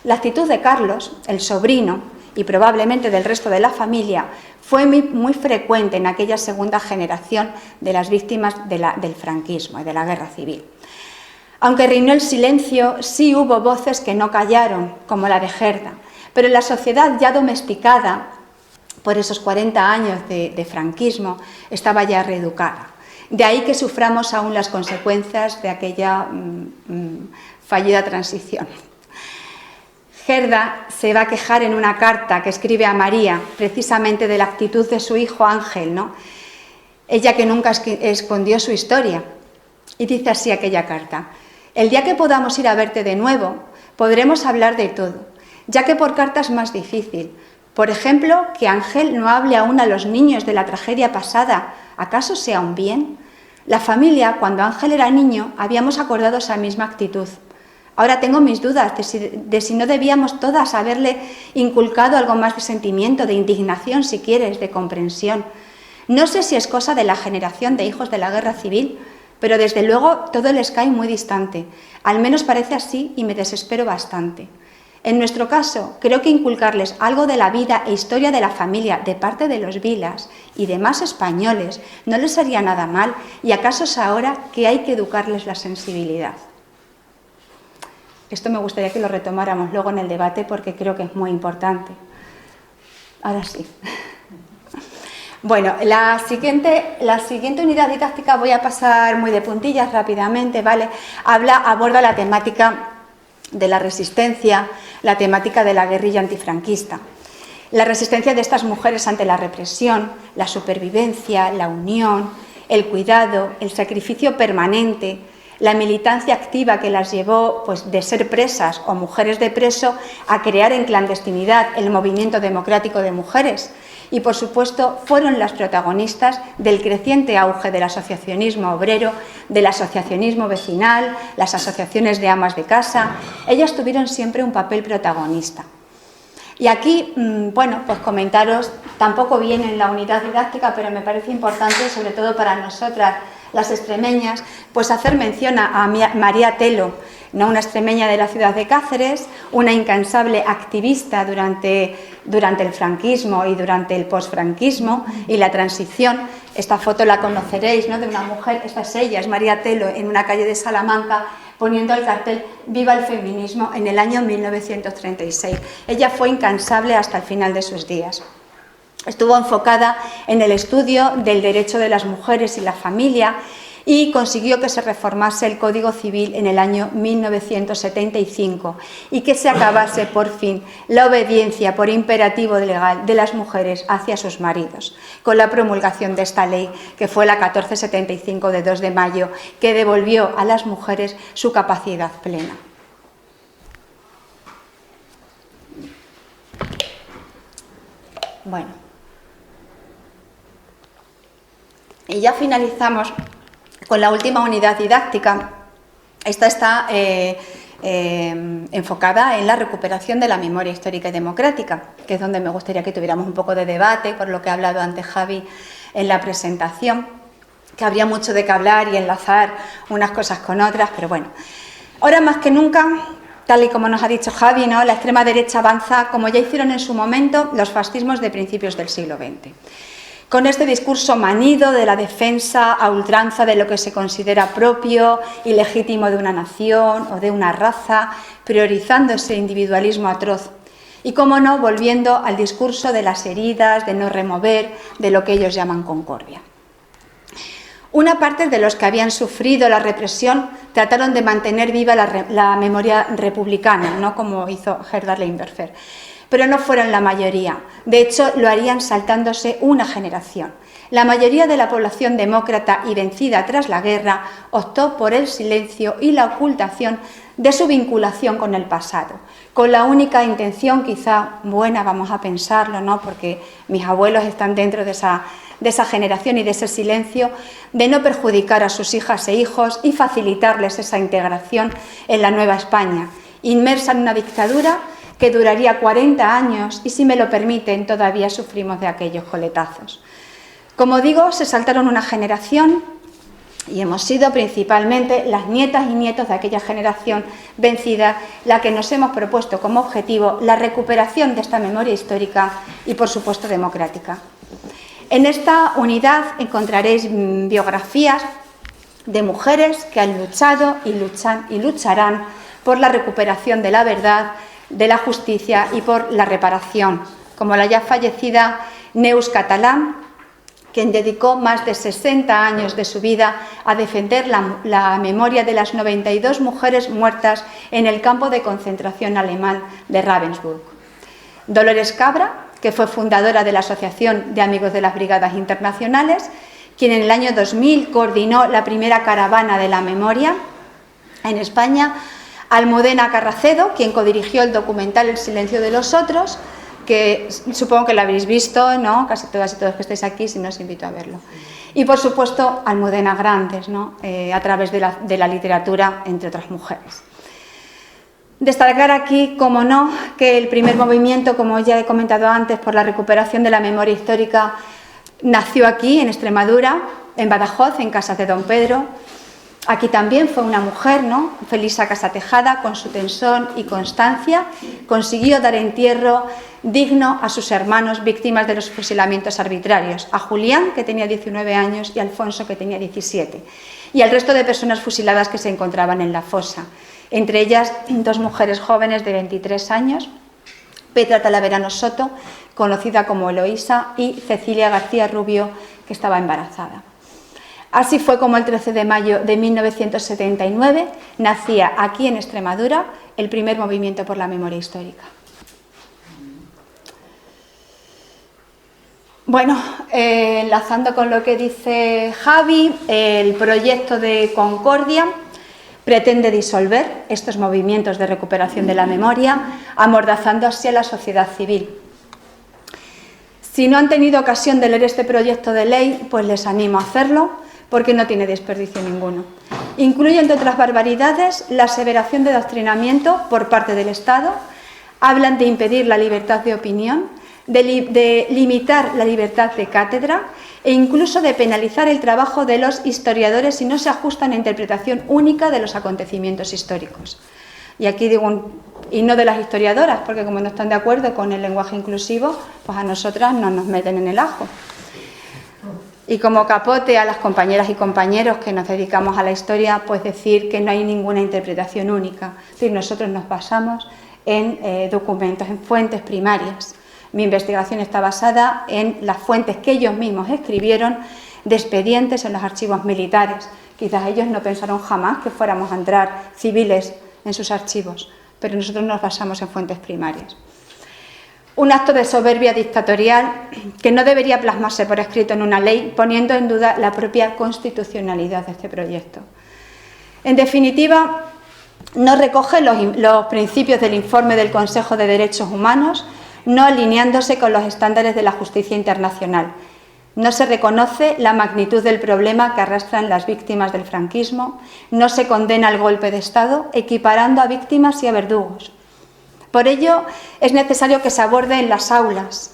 La actitud de Carlos, el sobrino, y probablemente del resto de la familia, fue muy frecuente en aquella segunda generación de las víctimas del franquismo y de la guerra civil. Aunque reinó el silencio, sí hubo voces que no callaron, como la de Gerda, pero la sociedad ya domesticada por esos 40 años de franquismo estaba ya reeducada. De ahí que suframos aún las consecuencias de aquella fallida transición. Gerda se va a quejar en una carta que escribe a María, precisamente de la actitud de su hijo Ángel, ¿no? Ella que nunca escondió su historia. Y dice así aquella carta: el día que podamos ir a verte de nuevo, podremos hablar de todo, ya que por carta es más difícil. Por ejemplo, que Ángel no hable aún a los niños de la tragedia pasada. ¿Acaso sea un bien? La familia, cuando Ángel era niño, habíamos acordado esa misma actitud. Ahora tengo mis dudas de si no debíamos todas haberle inculcado algo más de sentimiento, de indignación, si quieres, de comprensión. No sé si es cosa de la generación de hijos de la guerra civil, pero desde luego todo les cae muy distante. Al menos parece así y me desespero bastante. En nuestro caso, creo que inculcarles algo de la vida e historia de la familia de parte de los Vilas y demás españoles no les haría nada mal, y acaso es ahora que hay que educarles la sensibilidad. Esto me gustaría que lo retomáramos luego en el debate porque creo que es muy importante. Ahora sí. Bueno, la siguiente unidad didáctica voy a pasar muy de puntillas rápidamente, ¿vale? Aborda la temática de la resistencia, la temática de la guerrilla antifranquista. La resistencia de estas mujeres ante la represión, la supervivencia, la unión, el cuidado, el sacrificio permanente, la militancia activa que las llevó, pues, de ser presas o mujeres de preso a crear en clandestinidad el movimiento democrático de mujeres. Y, por supuesto, fueron las protagonistas del creciente auge del asociacionismo obrero, del asociacionismo vecinal, las asociaciones de amas de casa. Ellas tuvieron siempre un papel protagonista. Y aquí, bueno, pues comentaros, tampoco viene en la unidad didáctica, pero me parece importante, sobre todo para nosotras, las extremeñas, pues hacer mención a María Telo, ¿no? Una extremeña de la ciudad de Cáceres, una incansable activista durante el franquismo y durante el posfranquismo y la transición. Esta foto la conoceréis, ¿no? De una mujer, esta es ella, es María Telo, en una calle de Salamanca, poniendo el cartel «Viva el feminismo» en el año 1936. Ella fue incansable hasta el final de sus días. Estuvo enfocada en el estudio del derecho de las mujeres y la familia y consiguió que se reformase el Código Civil en el año 1975 y que se acabase por fin la obediencia por imperativo legal de las mujeres hacia sus maridos, con la promulgación de esta ley, que fue la 1475 de 2 de mayo, que devolvió a las mujeres su capacidad plena. Bueno, y ya finalizamos con la última unidad didáctica. Esta está enfocada en la recuperación de la memoria histórica y democrática, que es donde me gustaría que tuviéramos un poco de debate, por lo que ha hablado antes Javi en la presentación, que habría mucho de qué hablar y enlazar unas cosas con otras, pero bueno, ahora más que nunca, tal y como nos ha dicho Javi, ¿no? La extrema derecha avanza, como ya hicieron en su momento los fascismos de principios del siglo XX. Con este discurso manido de la defensa a ultranza de lo que se considera propio y legítimo de una nación o de una raza, priorizando ese individualismo atroz. Y, cómo no, volviendo al discurso de las heridas, de no remover, de lo que ellos llaman concordia. Una parte de los que habían sufrido la represión trataron de mantener viva la memoria republicana, no como hizo Gerda Leinberger. Pero no fueron la mayoría. De hecho, lo harían saltándose una generación. La mayoría de la población demócrata y vencida tras la guerra optó por el silencio y la ocultación de su vinculación con el pasado, con la única intención, quizá buena, vamos a pensarlo, ¿no? Porque mis abuelos están dentro de esa generación y de ese silencio, de no perjudicar a sus hijas e hijos y facilitarles esa integración en la nueva España, inmersa en una dictadura que duraría 40 años y, si me lo permiten, todavía sufrimos de aquellos coletazos. Como digo, se saltaron una generación y hemos sido principalmente las nietas y nietos de aquella generación vencida la que nos hemos propuesto como objetivo la recuperación de esta memoria histórica y, por supuesto, democrática. En esta unidad encontraréis biografías de mujeres que han luchado y luchan y lucharán por la recuperación de la verdad, de la justicia y por la reparación, como la ya fallecida Neus Catalán, quien dedicó más de 60 años de su vida a defender la memoria de las 92 mujeres muertas en el campo de concentración alemán de Ravensbrück. Dolores Cabra, que fue fundadora de la Asociación de Amigos de las Brigadas Internacionales, quien en el año 2000 coordinó la primera caravana de la memoria en España. Almudena Carracedo, quien codirigió el documental El silencio de los otros, que supongo que lo habréis visto, ¿no? Casi todas y todos que estáis aquí, si no os invito a verlo. Y por supuesto Almudena Grandes, ¿no? A través de la literatura, entre otras mujeres. Destacar aquí, como no, que el primer movimiento, como ya he comentado antes, por la recuperación de la memoria histórica, nació aquí, en Extremadura, en Badajoz, en Casas de Don Pedro. Aquí también fue una mujer, ¿no? Felisa Casatejada, con su tesón y constancia, consiguió dar entierro digno a sus hermanos víctimas de los fusilamientos arbitrarios, a Julián, que tenía 19 años, y a Alfonso, que tenía 17, y al resto de personas fusiladas que se encontraban en la fosa, entre ellas 2 mujeres jóvenes de 23 años, Petra Talaverano Soto, conocida como Eloísa, y Cecilia García Rubio, que estaba embarazada. Así fue como el 13 de mayo de 1979 nacía aquí en Extremadura el primer movimiento por la memoria histórica. Bueno, enlazando con lo que dice Javi, el proyecto de Concordia pretende disolver estos movimientos de recuperación de la memoria, amordazando así a la sociedad civil. Si no han tenido ocasión de leer este proyecto de ley, pues les animo a hacerlo, porque no tiene desperdicio ninguno. Incluye, entre otras barbaridades, la aseveración de adoctrinamiento por parte del Estado, hablan de impedir la libertad de opinión, de limitar la libertad de cátedra e incluso de penalizar el trabajo de los historiadores si no se ajustan a la interpretación única de los acontecimientos históricos. Y aquí digo, y no de las historiadoras, porque como no están de acuerdo con el lenguaje inclusivo, pues a nosotras no nos meten en el ajo. Y como capote a las compañeras y compañeros que nos dedicamos a la historia, pues decir que no hay ninguna interpretación única. Es decir, nosotros nos basamos en documentos, en fuentes primarias. Mi investigación está basada en las fuentes que ellos mismos escribieron de expedientes en los archivos militares. Quizás ellos no pensaron jamás que fuéramos a entrar civiles en sus archivos, pero nosotros nos basamos en fuentes primarias. Un acto de soberbia dictatorial que no debería plasmarse por escrito en una ley, poniendo en duda la propia constitucionalidad de este proyecto. En definitiva, no recoge los principios del informe del Consejo de Derechos Humanos, no alineándose con los estándares de la justicia internacional. No se reconoce la magnitud del problema que arrastran las víctimas del franquismo, no se condena el golpe de Estado, equiparando a víctimas y a verdugos. Por ello, es necesario que se aborde en las aulas.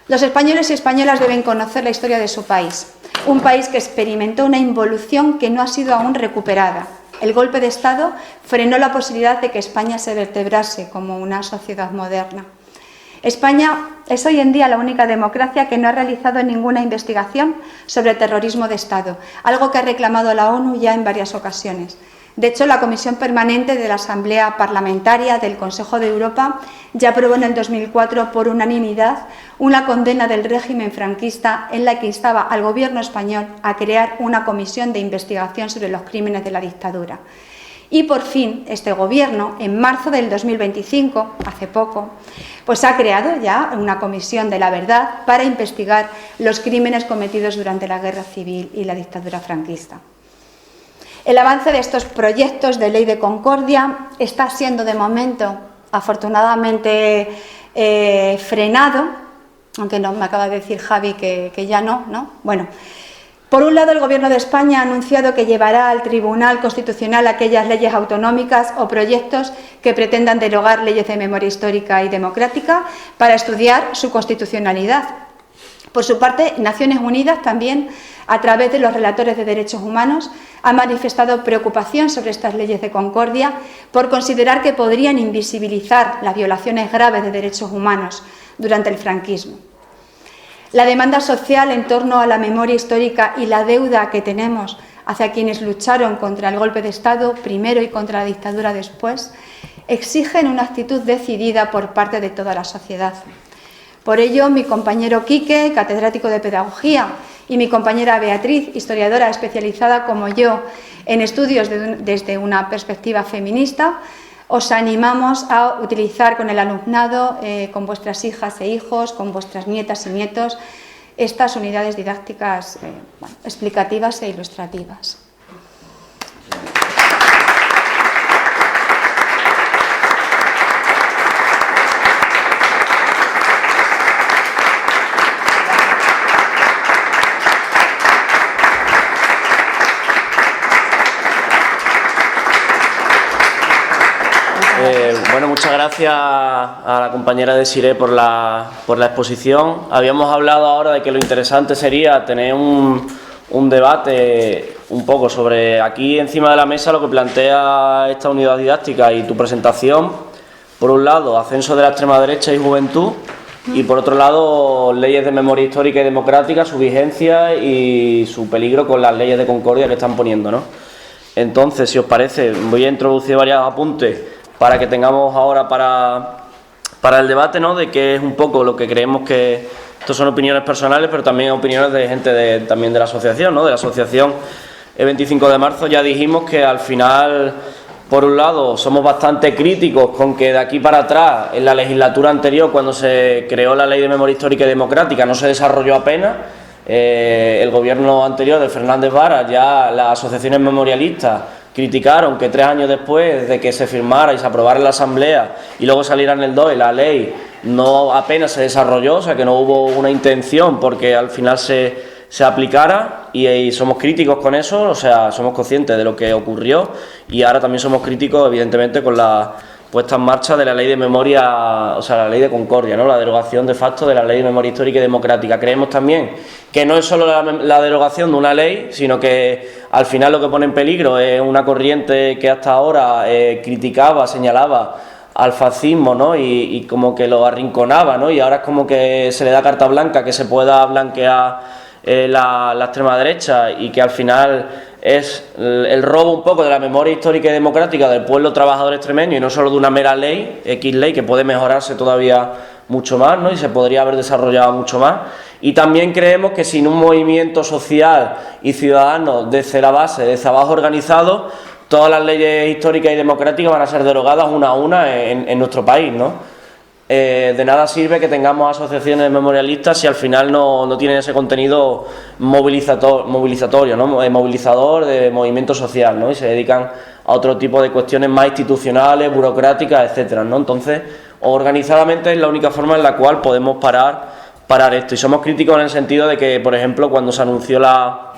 Los españoles y españolas deben conocer la historia de su país, un país que experimentó una involución que no ha sido aún recuperada. El golpe de Estado frenó la posibilidad de que España se vertebrase como una sociedad moderna. España es hoy en día la única democracia que no ha realizado ninguna investigación sobre terrorismo de Estado, algo que ha reclamado la ONU ya en varias ocasiones. De hecho, la Comisión Permanente de la Asamblea Parlamentaria del Consejo de Europa ya aprobó en el 2004 por unanimidad una condena del régimen franquista en la que instaba al Gobierno español a crear una comisión de investigación sobre los crímenes de la dictadura. Y por fin, este Gobierno, en marzo del 2025, hace poco, pues ha creado ya una comisión de la verdad para investigar los crímenes cometidos durante la Guerra Civil y la dictadura franquista. El avance de estos proyectos de ley de concordia está siendo de momento, afortunadamente, frenado, aunque no me acaba de decir Javi que ya no. Bueno, por un lado, el Gobierno de España ha anunciado que llevará al Tribunal Constitucional aquellas leyes autonómicas o proyectos que pretendan derogar leyes de memoria histórica y democrática para estudiar su constitucionalidad. Por su parte, Naciones Unidas también, a través de los relatores de derechos humanos, ha manifestado preocupación sobre estas leyes de concordia por considerar que podrían invisibilizar las violaciones graves de derechos humanos durante el franquismo. La demanda social en torno a la memoria histórica y la deuda que tenemos hacia quienes lucharon contra el golpe de Estado primero y contra la dictadura después exigen una actitud decidida por parte de toda la sociedad. Por ello, mi compañero Quique, catedrático de Pedagogía y mi compañera Beatriz, historiadora especializada como yo en estudios desde una perspectiva feminista, os animamos a utilizar con el alumnado, con vuestras hijas e hijos, con vuestras nietas y nietos, estas unidades didácticas explicativas e ilustrativas. Bueno, muchas gracias a la compañera Desiré por la exposición. Habíamos hablado ahora de que lo interesante sería tener un debate un poco sobre aquí encima de la mesa lo que plantea esta unidad didáctica y tu presentación. Por un lado, ascenso de la extrema derecha y juventud, y por otro lado, leyes de memoria histórica y democrática, su vigencia y su peligro con las leyes de concordia que están poniendo, ¿no? Entonces, si os parece, voy a introducir varios apuntes para que tengamos ahora para el debate, ¿no?, de qué es un poco lo que creemos que... Estos son opiniones personales, pero también opiniones de gente también de la asociación, ¿no?, de la asociación. El 25 de marzo ya dijimos que al final, por un lado, somos bastante críticos con que de aquí para atrás, en la legislatura anterior, cuando se creó la Ley de Memoria Histórica y Democrática, no se desarrolló apenas. El gobierno anterior de Fernández Vara, ya las asociaciones memorialistas criticaron que 3 años después de que se firmara y se aprobara en la Asamblea y luego saliera en el DOE la ley, no apenas se desarrolló, o sea que no hubo una intención porque al final se aplicara, y somos críticos con eso, o sea, somos conscientes de lo que ocurrió, y ahora también somos críticos evidentemente con la puesta en marcha de la ley de memoria, o sea, la ley de concordia, ¿no?, la derogación de facto de la ley de memoria histórica y democrática. Creemos también que no es solo la derogación de una ley, sino que al final lo que pone en peligro es una corriente que hasta ahora criticaba, señalaba al fascismo, ¿no?, y como que lo arrinconaba, ¿no?, y ahora es como que se le da carta blanca que se pueda blanquear la extrema derecha, y que al final es el robo un poco de la memoria histórica y democrática del pueblo trabajador extremeño, y no solo de una mera ley, X ley, que puede mejorarse todavía mucho más, ¿no?, y se podría haber desarrollado mucho más. Y también creemos que sin un movimiento social y ciudadano desde la base, desde abajo organizado, todas las leyes históricas y democráticas van a ser derogadas una a una en nuestro país, ¿no? De nada sirve que tengamos asociaciones memorialistas si al final no tienen ese contenido movilizatorio, ¿no?, movilizador de movimiento social, ¿no?, y se dedican a otro tipo de cuestiones más institucionales, burocráticas, etcétera, ¿no? Entonces, organizadamente es la única forma en la cual podemos parar esto, y somos críticos en el sentido de que, por ejemplo, cuando se anunció la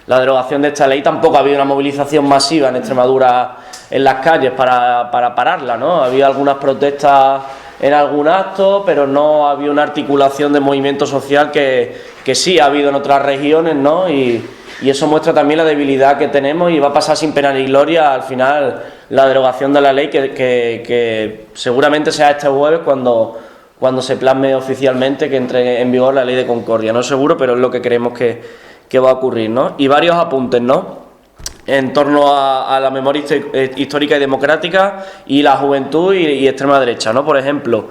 derogación de esta ley, tampoco había una movilización masiva en Extremadura en las calles para pararla, ¿no? Había algunas protestas en algún acto, pero no había una articulación de movimiento social que sí ha habido en otras regiones, ¿no? Y eso muestra también la debilidad que tenemos, y va a pasar sin pena ni gloria al final la derogación de la ley, que seguramente sea este jueves cuando se plasme oficialmente que entre en vigor la ley de concordia. No seguro, pero es lo que creemos que va a ocurrir, ¿no? Y varios apuntes, ¿no?, en torno a la memoria histórica y democrática y la juventud y extrema derecha, ¿no? Por ejemplo,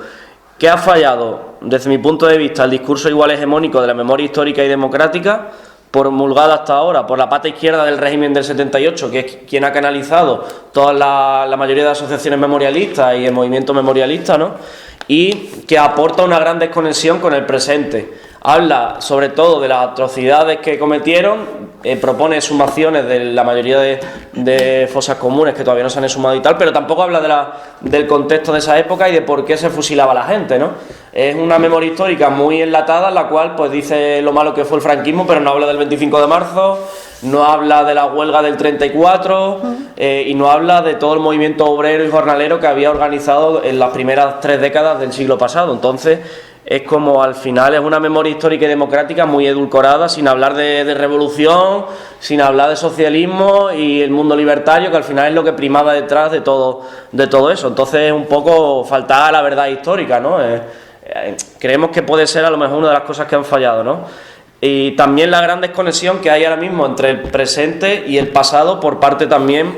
¿qué ha fallado desde mi punto de vista el discurso igual hegemónico de la memoria histórica y democrática, promulgada hasta ahora por la pata izquierda del régimen del 78, que es quien ha canalizado toda la mayoría de asociaciones memorialistas y el movimiento memorialista, ¿no?, y que aporta una gran desconexión con el presente? Habla sobre todo de las atrocidades que cometieron, propone sumaciones de la mayoría de fosas comunes que todavía no se han exhumado y tal, pero tampoco habla del contexto de esa época y de por qué se fusilaba a la gente, ¿no? Es una memoria histórica muy enlatada, en la cual pues dice lo malo que fue el franquismo, pero no habla del 25 de marzo, no habla de la huelga del 34 y no habla de todo el movimiento obrero y jornalero que había organizado en las primeras 3 décadas del siglo pasado. Entonces, es como al final es una memoria histórica y democrática muy edulcorada, sin hablar de revolución, sin hablar de socialismo y el mundo libertario, que al final es lo que primaba detrás de todo eso. Entonces es un poco faltar a la verdad histórica, ¿no? Creemos que puede ser a lo mejor una de las cosas que han fallado, ¿no? Y también la gran desconexión que hay ahora mismo entre el presente y el pasado por parte también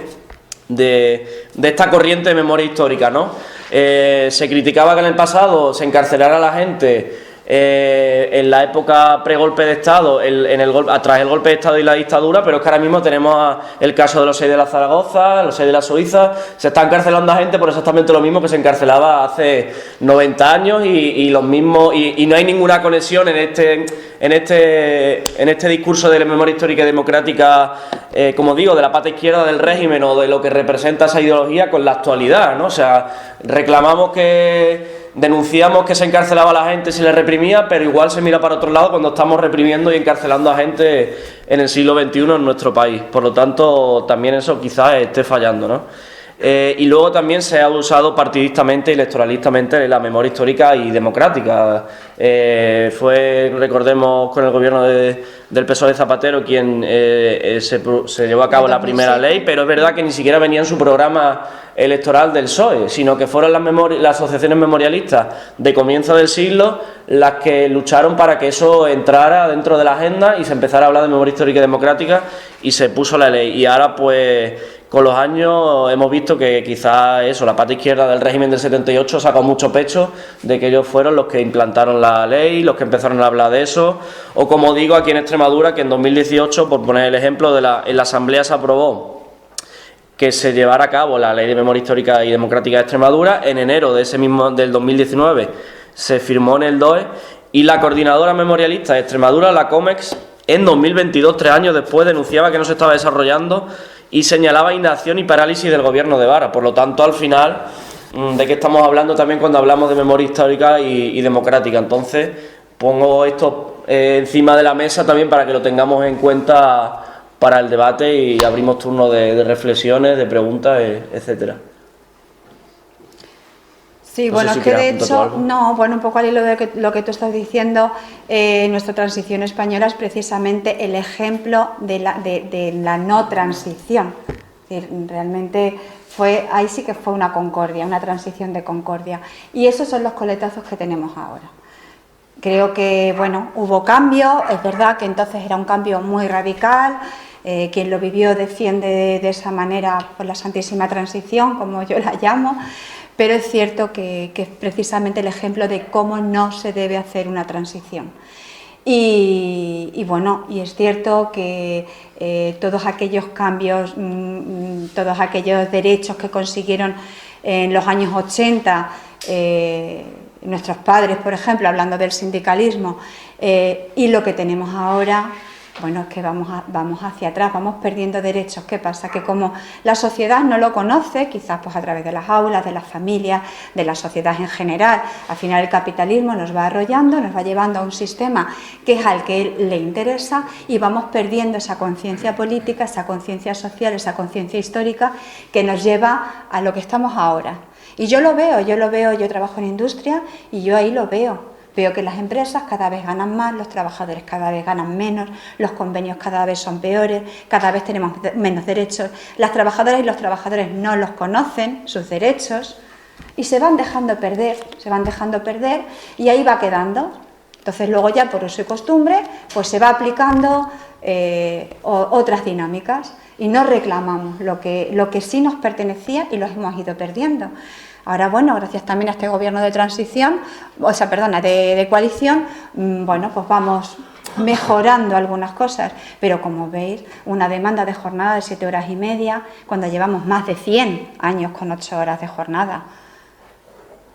de esta corriente de memoria histórica, ¿no? Se criticaba que en el pasado se encarcelara a la gente en la época pre-golpe de Estado, tras el golpe de Estado y la dictadura, pero es que ahora mismo tenemos el caso de los 6 de la Zaragoza, los 6 de la Suiza. Se está encarcelando a gente por exactamente lo mismo que se encarcelaba hace 90 años y los mismos, y no hay ninguna conexión en este discurso de la memoria histórica y democrática, como digo, de la pata izquierda del régimen o de lo que representa esa ideología con la actualidad, ¿no? O sea, denunciamos que se encarcelaba a la gente, se le reprimía, pero igual se mira para otro lado cuando estamos reprimiendo y encarcelando a gente en el siglo XXI en nuestro país. Por lo tanto, también eso quizás esté fallando, ¿no? Y luego también se ha usado partidistamente y electoralistamente la memoria histórica y democrática. Fue, recordemos, con el gobierno del PSOE de Zapatero quien se llevó a cabo la primera ley, pero es verdad que ni siquiera venía en su programa electoral del PSOE, sino que fueron las asociaciones memorialistas de comienzo del siglo las que lucharon para que eso entrara dentro de la agenda y se empezara a hablar de memoria histórica y democrática y se puso la ley. Y ahora, pues, con los años hemos visto que quizás eso, la pata izquierda del régimen del 78 sacó mucho pecho de que ellos fueron los que implantaron la ley, los que empezaron a hablar de eso, o como digo, aquí en Extremadura, que en 2018, por poner el ejemplo, en la Asamblea se aprobó que se llevara a cabo la Ley de Memoria Histórica y Democrática de Extremadura. En enero del 2019 se firmó en el DOE, y la Coordinadora Memorialista de Extremadura, la COMEX, en 2022, 3 años después, denunciaba que no se estaba desarrollando y señalaba inacción y parálisis del gobierno de Vara. Por lo tanto, al final, ¿de qué estamos hablando también cuando hablamos de memoria histórica y democrática? Entonces, pongo esto encima de la mesa también para que lo tengamos en cuenta para el debate y abrimos turno de reflexiones, de preguntas, etcétera. Sí, No bueno, sé si es que de quieres apuntar tú hecho, algo. no, bueno, un poco al hilo de lo que tú estás diciendo, nuestra transición española es precisamente el ejemplo de la no transición. Es decir, realmente ahí sí que fue una concordia, una transición de concordia. Y esos son los coletazos que tenemos ahora. Creo que, bueno, hubo cambio, es verdad que entonces era un cambio muy radical. Quien lo vivió defiende de esa manera pues, la santísima transición, como yo la llamo, pero es cierto que es precisamente el ejemplo de cómo no se debe hacer una transición. Y bueno, y es cierto que todos aquellos cambios, todos aquellos derechos que consiguieron en los años 80, nuestros padres, por ejemplo, hablando del sindicalismo, y lo que tenemos ahora, bueno, es que vamos hacia atrás, vamos perdiendo derechos. ¿Qué pasa? Que como la sociedad no lo conoce, quizás pues a través de las aulas, de las familias, de la sociedad en general, al final el capitalismo nos va arrollando, nos va llevando a un sistema que es al que le interesa, y vamos perdiendo esa conciencia política, esa conciencia social, esa conciencia histórica que nos lleva a lo que estamos ahora. Y yo lo veo, yo trabajo en industria y yo ahí lo veo. Veo que las empresas cada vez ganan más, los trabajadores cada vez ganan menos, los convenios cada vez son peores, cada vez tenemos menos derechos, las trabajadoras y los trabajadores no los conocen, sus derechos, y se van dejando perder, y ahí va quedando. Entonces luego ya por uso y costumbre pues se va aplicando otras dinámicas y no reclamamos lo que sí nos pertenecía y lo hemos ido perdiendo. Ahora, bueno, gracias también a este gobierno de transición, de coalición, bueno, pues vamos mejorando algunas cosas, pero como veis, una demanda de jornada de 7 horas y media, cuando llevamos más de 100 años con 8 horas de jornada,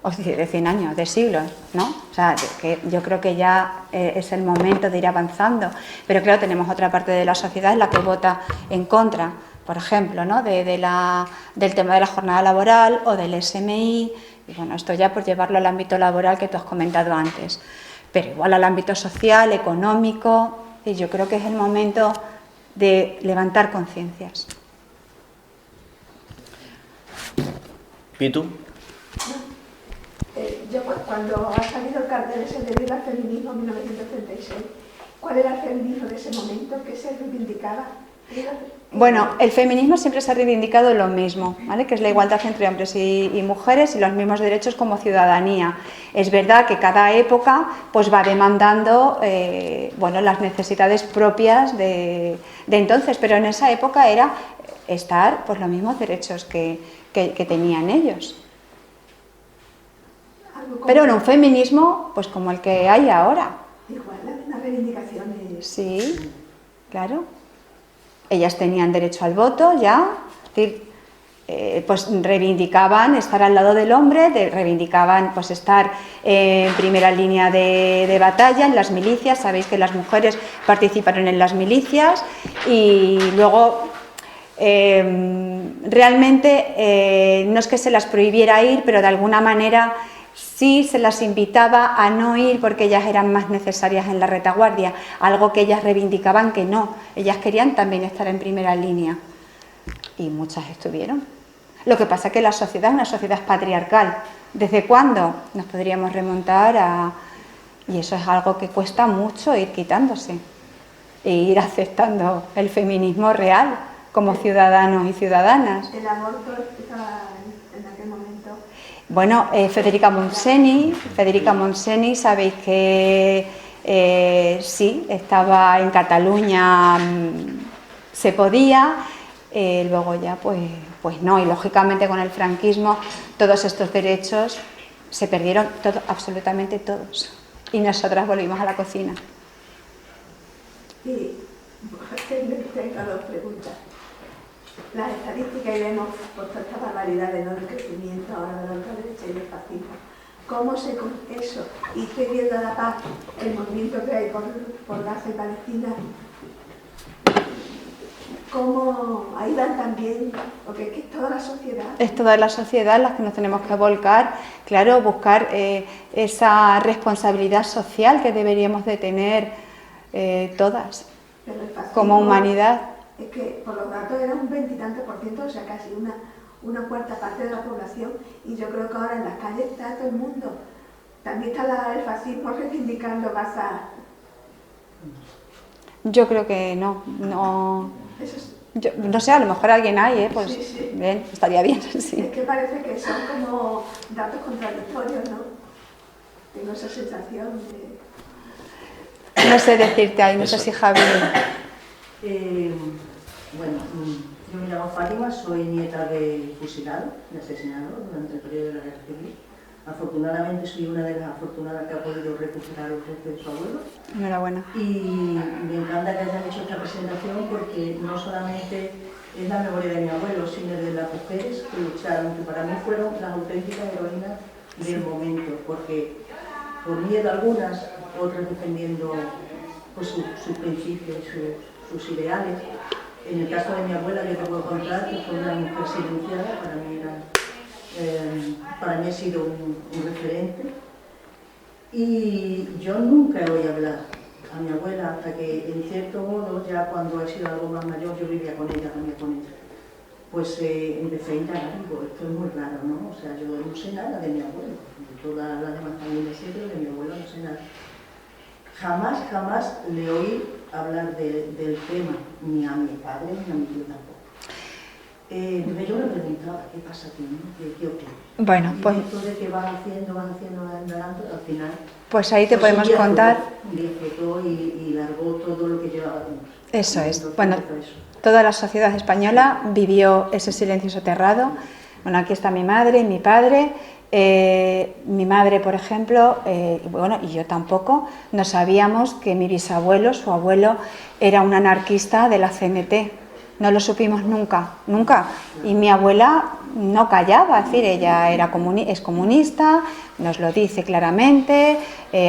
o de 100 años, de siglos, ¿no? O sea, que yo creo que ya es el momento de ir avanzando, pero claro, tenemos otra parte de la sociedad en la que vota en contra, por ejemplo, ¿no? del tema de la jornada laboral o del SMI, y bueno, esto ya por llevarlo al ámbito laboral que tú has comentado antes, pero igual al ámbito social, económico, y yo creo que es el momento de levantar conciencias. ¿Pitu? Yo cuando ha salido el cartel ese de Viva el Feminismo en 1936, ¿cuál era el feminismo de ese momento? ¿Qué se reivindicaba? Bueno, el feminismo siempre se ha reivindicado lo mismo, ¿vale? Que es la igualdad entre hombres y mujeres y los mismos derechos como ciudadanía. Es verdad que cada época pues va demandando bueno, las necesidades propias de entonces, pero en esa época era estar pues, los mismos derechos que tenían ellos. A Pero era un feminismo pues como el que hay ahora. Igual, las reivindicaciones. Sí, claro. Ellas tenían derecho al voto ya, es decir, pues reivindicaban estar al lado del hombre, reivindicaban pues estar en primera línea de batalla en las milicias. Sabéis que las mujeres participaron en las milicias y luego realmente no es que se las prohibiera ir, pero de alguna manera sí se las invitaba a no ir porque ellas eran más necesarias en la retaguardia, algo que ellas reivindicaban que no, ellas querían también estar en primera línea y muchas estuvieron. Lo que pasa es que la sociedad es una sociedad patriarcal. ¿Desde cuándo? Nos podríamos remontar a... Y eso es algo que cuesta mucho ir quitándose e ir aceptando el feminismo real como ciudadanos y ciudadanas. ¿El aborto estaba en aquel momento? Bueno, Federica Montseny, sabéis que sí, estaba en Cataluña, se podía, luego ya pues no, y lógicamente con el franquismo todos estos derechos se perdieron, absolutamente todos, y nosotras volvimos a la cocina. Y tengo dos preguntas. Las estadísticas y vemos por todas estas barbaridades, ¿no?, del crecimiento ahora de la ultraderecha y del fascismo. ¿Cómo eso? Y estoy viendo a la paz, el movimiento que hay por Gaza y Palestina. ¿Cómo ahí van también? Porque es que es toda la sociedad. Es toda la sociedad las que nos tenemos que volcar, claro, buscar esa responsabilidad social que deberíamos de tener todas, como humanidad. Es que por los datos era un 20 y tanto %, o sea, casi una cuarta parte de la población, y yo creo que ahora en las calles está todo el mundo. También está el fascismo reivindicando Gaza. Yo creo que no. Yo, no sé, a lo mejor alguien hay, pues sí. Bien, estaría bien, sí. Es que parece que son como datos contradictorios, ¿no? Tengo esa sensación de... No sé decirte ahí, no sé si Javi... Bueno, yo me llamo Fátima, soy nieta de fusilado, de asesinado durante el periodo de la Guerra Civil. Afortunadamente soy una de las afortunadas que ha podido recuperar los restos de su abuelo. Enhorabuena. Y me encanta que hayan hecho esta presentación porque no solamente es la memoria de mi abuelo, sino de las mujeres que lucharon, que para mí fueron las auténticas heroínas del momento, porque por miedo algunas, otras defendiendo pues, sus principios, sus ideales. En el caso de mi abuela, yo te puedo contar que fue una mujer silenciada, para mí ha sido un referente. Y yo nunca oí hablar a mi abuela hasta que, en cierto modo, ya cuando he sido algo más mayor, yo vivía con ella, pues empecé a indagar y digo, esto es muy raro, ¿no? O sea, yo no sé nada de mi abuelo, de toda la demás familia sí, pero de mi abuelo no sé nada. Jamás le oí hablar del tema, ni a mi padre ni a mi tío tampoco. Yo me preguntaba, ¿qué pasa aquí? ¿No? ¿Qué ocurre? Bueno, pues... Esto de que van haciendo, andando, al final... Pues ahí te podemos contar... Disfrutó y largó todo lo que llevaba dentro. Eso es. Bueno, toda la sociedad española vivió ese silencio soterrado. Bueno, aquí está mi madre y mi padre. Mi madre, por ejemplo, y yo tampoco, no sabíamos que mi bisabuelo, su abuelo, era un anarquista de la CNT. No lo supimos nunca. Y mi abuela no callaba, es decir, ella es comunista, nos lo dice claramente,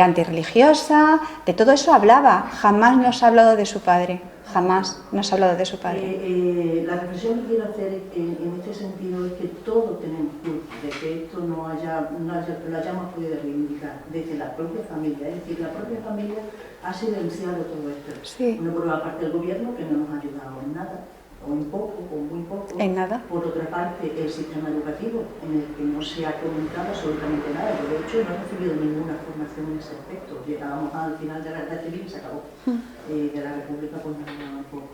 antirreligiosa, de todo eso hablaba. Jamás nos ha hablado de su padre. Jamás nos ha hablado de su padre. La reflexión que quiero hacer en este sentido es que todos tenemos culpa de que esto no lo hayamos podido reivindicar desde la propia familia. Es decir, la propia familia ha silenciado todo esto. Sí. Una por la parte del gobierno que no nos ha ayudado en nada, o en poco, o muy poco. En nada. Por otra parte, el sistema educativo, en el que no se ha comunicado absolutamente nada. Yo, de hecho, no he recibido ninguna formación en ese aspecto. Llegábamos al final de la Guerra Civil y se acabó. De la República, pues no un poco.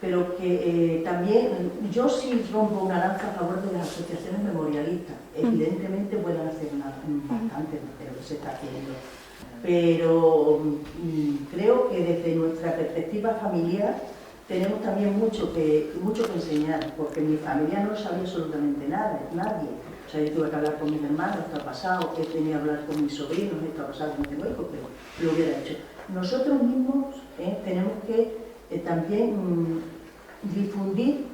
Pero que también, yo sí rompo una lanza a favor de las asociaciones memorialistas. Evidentemente pueden hacer bastante de lo que se está haciendo. Pero creo que desde nuestra perspectiva familiar tenemos también mucho que enseñar, porque mi familia no sabía absolutamente nada, nadie. O sea, yo tuve que hablar con mis hermanos, esto ha pasado, he tenido que hablar con mis sobrinos, esto ha pasado, no tengo hijos, pero lo hubiera hecho. Nosotros mismos tenemos que también difundir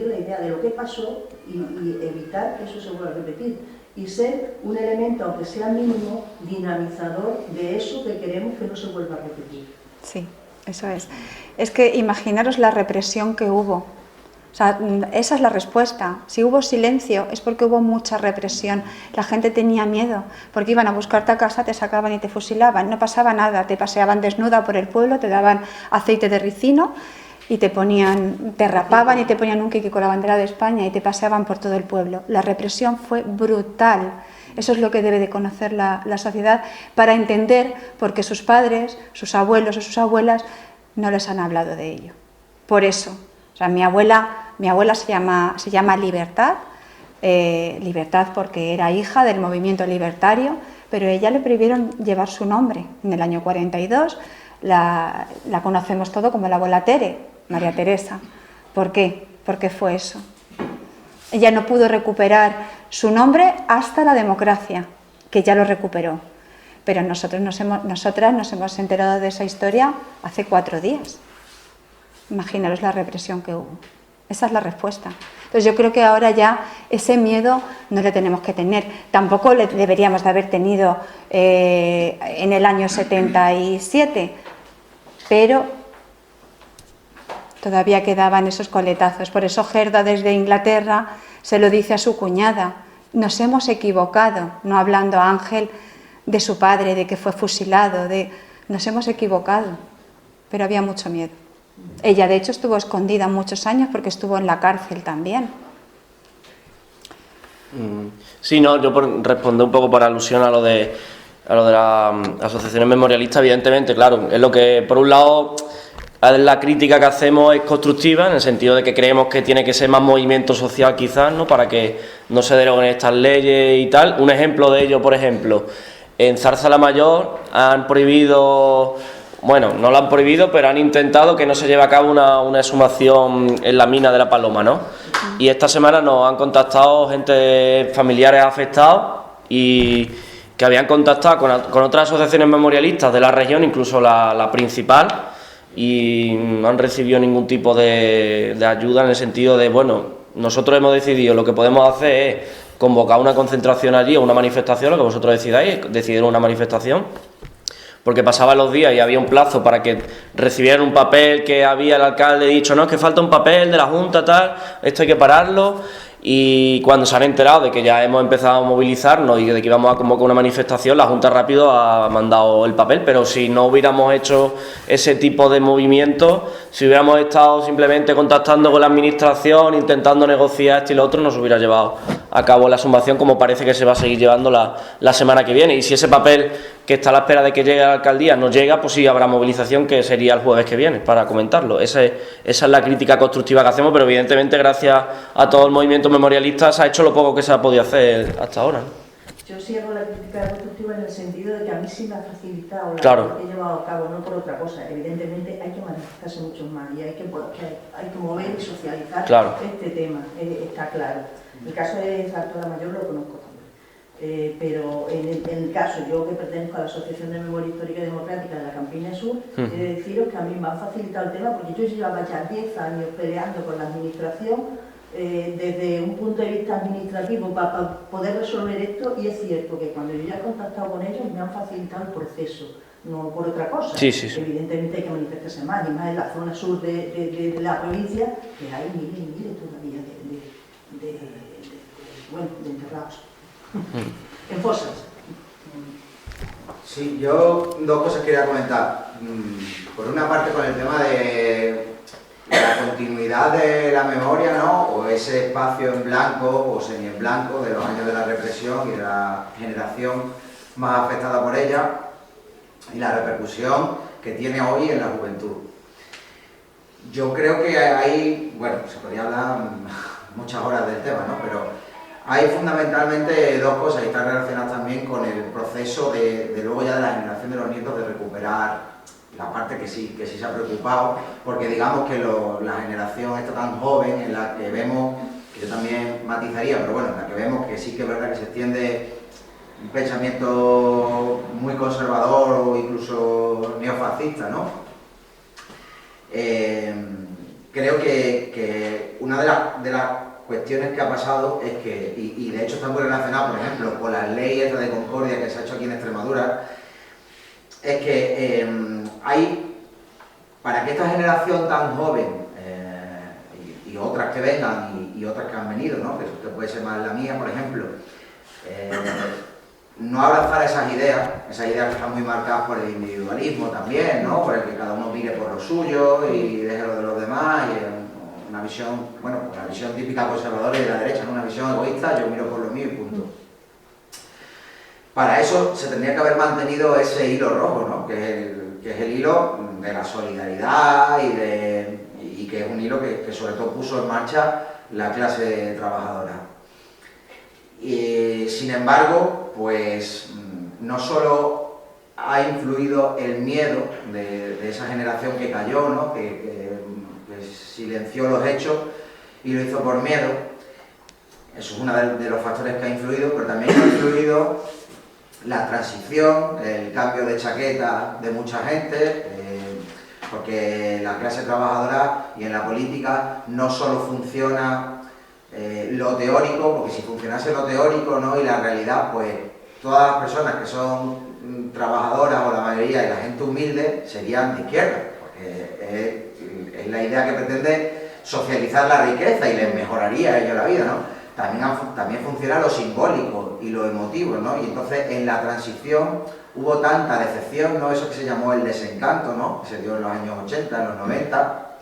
la idea de lo que pasó y evitar que eso se vuelva a repetir y ser un elemento, aunque sea mínimo, dinamizador de eso que queremos que no se vuelva a repetir. Sí, eso es. Es que imaginaros la represión que hubo. O sea, esa es la respuesta. Si hubo silencio es porque hubo mucha represión. La gente tenía miedo, porque iban a buscarte a casa, te sacaban y te fusilaban. No pasaba nada, te paseaban desnuda por el pueblo, te daban aceite de ricino y te rapaban y te ponían un kiki con la bandera de España y te paseaban por todo el pueblo. La represión fue brutal. Eso es lo que debe de conocer la sociedad para entender por qué sus padres, sus abuelos o sus abuelas no les han hablado de ello. Por eso. O sea, mi abuela se llama Libertad, Libertad porque era hija del movimiento libertario, pero ella le prohibieron llevar su nombre. En el año 42 la conocemos todo como la abuela Tere, María Teresa. ¿Por qué? ¿Por qué fue eso? Ella no pudo recuperar su nombre hasta la democracia, que ya lo recuperó. Pero nosotras nos hemos enterado de esa historia hace 4 días. Imaginaros la represión que hubo. Esa es la respuesta. Entonces yo creo que ahora ya ese miedo no le tenemos que tener. Tampoco le deberíamos de haber tenido en el año 77, pero todavía quedaban esos coletazos. Por eso Gerda desde Inglaterra se lo dice a su cuñada. Nos hemos equivocado, no hablando a Ángel de su padre, de que fue fusilado, nos hemos equivocado, pero había mucho miedo. Ella, de hecho, estuvo escondida muchos años porque estuvo en la cárcel también. Sí, no, yo por responder un poco por alusión a lo de las asociaciones memorialistas, evidentemente, claro, es lo que, por un lado, la crítica que hacemos es constructiva, en el sentido de que creemos que tiene que ser más movimiento social quizás, ¿no?, para que no se deroguen estas leyes y tal. Un ejemplo de ello, por ejemplo, en Zarza-la-Mayor han prohibido... Bueno, no lo han prohibido, pero han intentado que no se lleve a cabo una exhumación en la mina de La Paloma, ¿no? Y esta semana nos han contactado familiares afectados y que habían contactado con otras asociaciones memorialistas de la región, incluso la principal, y no han recibido ningún tipo de ayuda en el sentido de, bueno, nosotros hemos decidido, lo que podemos hacer es convocar una concentración allí o una manifestación, lo que vosotros decidáis, decidieron una manifestación, porque pasaban los días y había un plazo para que recibieran un papel que había el alcalde dicho, no, es que falta un papel de la Junta, tal, esto hay que pararlo, y cuando se han enterado de que ya hemos empezado a movilizarnos y de que íbamos a convocar una manifestación, la Junta rápido ha mandado el papel, pero si no hubiéramos hecho ese tipo de movimiento, si hubiéramos estado simplemente contactando con la administración, intentando negociar esto y lo otro, no se hubiera llevado a cabo la exhumación como parece que se va a seguir llevando la semana que viene. Y si ese papel que está a la espera de que llegue a la alcaldía no llega, pues sí habrá movilización, que sería el jueves que viene, para comentarlo. Esa es la crítica constructiva que hacemos, pero evidentemente gracias a todo el movimiento memorialista se ha hecho lo poco que se ha podido hacer hasta ahora, ¿no? Yo sí hago la crítica constructiva en el sentido de que a mí sí me ha facilitado la Claro. que he llevado a cabo, no por otra cosa. Evidentemente hay que manifestarse mucho más y hay que mover y socializar este tema, está claro. El caso de Zarza-la-Mayor lo conozco también, pero en el caso, yo que pertenezco a la Asociación de Memoria Histórica y Democrática de la Campiña Sur, he de deciros que a mí me ha facilitado el tema porque yo llevaba ya 10 años peleando con la administración desde un punto de vista administrativo para poder resolver esto, y es cierto que cuando yo ya he contactado con ellos me han facilitado el proceso, no por otra cosa. Sí. Evidentemente hay que manifestarse más, y más en la zona sur de la provincia, que hay miles y miles todavía de enterrados en fosas. Sí, yo 2 cosas quería comentar. Por una parte, con el tema de la continuidad de la memoria, ¿no?, o ese espacio en blanco o semi en blanco de los años de la represión y de la generación más afectada por ella, y la repercusión que tiene hoy en la juventud. Yo creo que hay, bueno, se podría hablar muchas horas del tema, ¿no?, pero hay fundamentalmente 2 cosas, y están relacionadas también con el proceso de luego ya de la generación de los nietos de recuperar la parte que sí se ha preocupado, porque digamos que la generación está tan joven en la que vemos yo también matizaría, pero bueno, en la que vemos que sí que es verdad que se extiende un pensamiento muy conservador o incluso neofascista, ¿no? Creo que una de las cuestiones que ha pasado es que, y de hecho está muy relacionado, por ejemplo, con la ley esta de concordia que se ha hecho aquí en Extremadura, es que para que esta generación tan joven y otras que vengan y otras que han venido, ¿no? que puede ser más la mía, por ejemplo, no abrazar esas ideas que están muy marcadas por el individualismo también, ¿no? Por el que cada uno mire por lo suyo y deje lo de los demás, y una visión, bueno, una visión típica conservadora y de la derecha, ¿no? Una visión egoísta, yo miro por lo mío y punto. Para eso se tendría que haber mantenido ese hilo rojo, ¿no? Que es el hilo de la solidaridad y que es un hilo que sobre todo puso en marcha la clase trabajadora. Y sin embargo, pues no solo ha influido el miedo de esa generación que cayó, ¿no? que silenció los hechos y lo hizo por miedo. Eso es uno de los factores que ha influido, pero también ha influido la transición, el cambio de chaqueta de mucha gente, porque la clase trabajadora y en la política no solo funciona lo teórico, porque si funcionase lo teórico, ¿no? Y la realidad, pues todas las personas que son trabajadoras o la mayoría y la gente humilde serían de izquierda, porque es la idea que pretende socializar la riqueza y les mejoraría a ellos la vida, ¿no? También funciona lo simbólico y lo emotivo, ¿no? Y entonces en la transición hubo tanta decepción, ¿no? Eso que se llamó el desencanto, ¿no? Que se dio en los años 80, en los 90,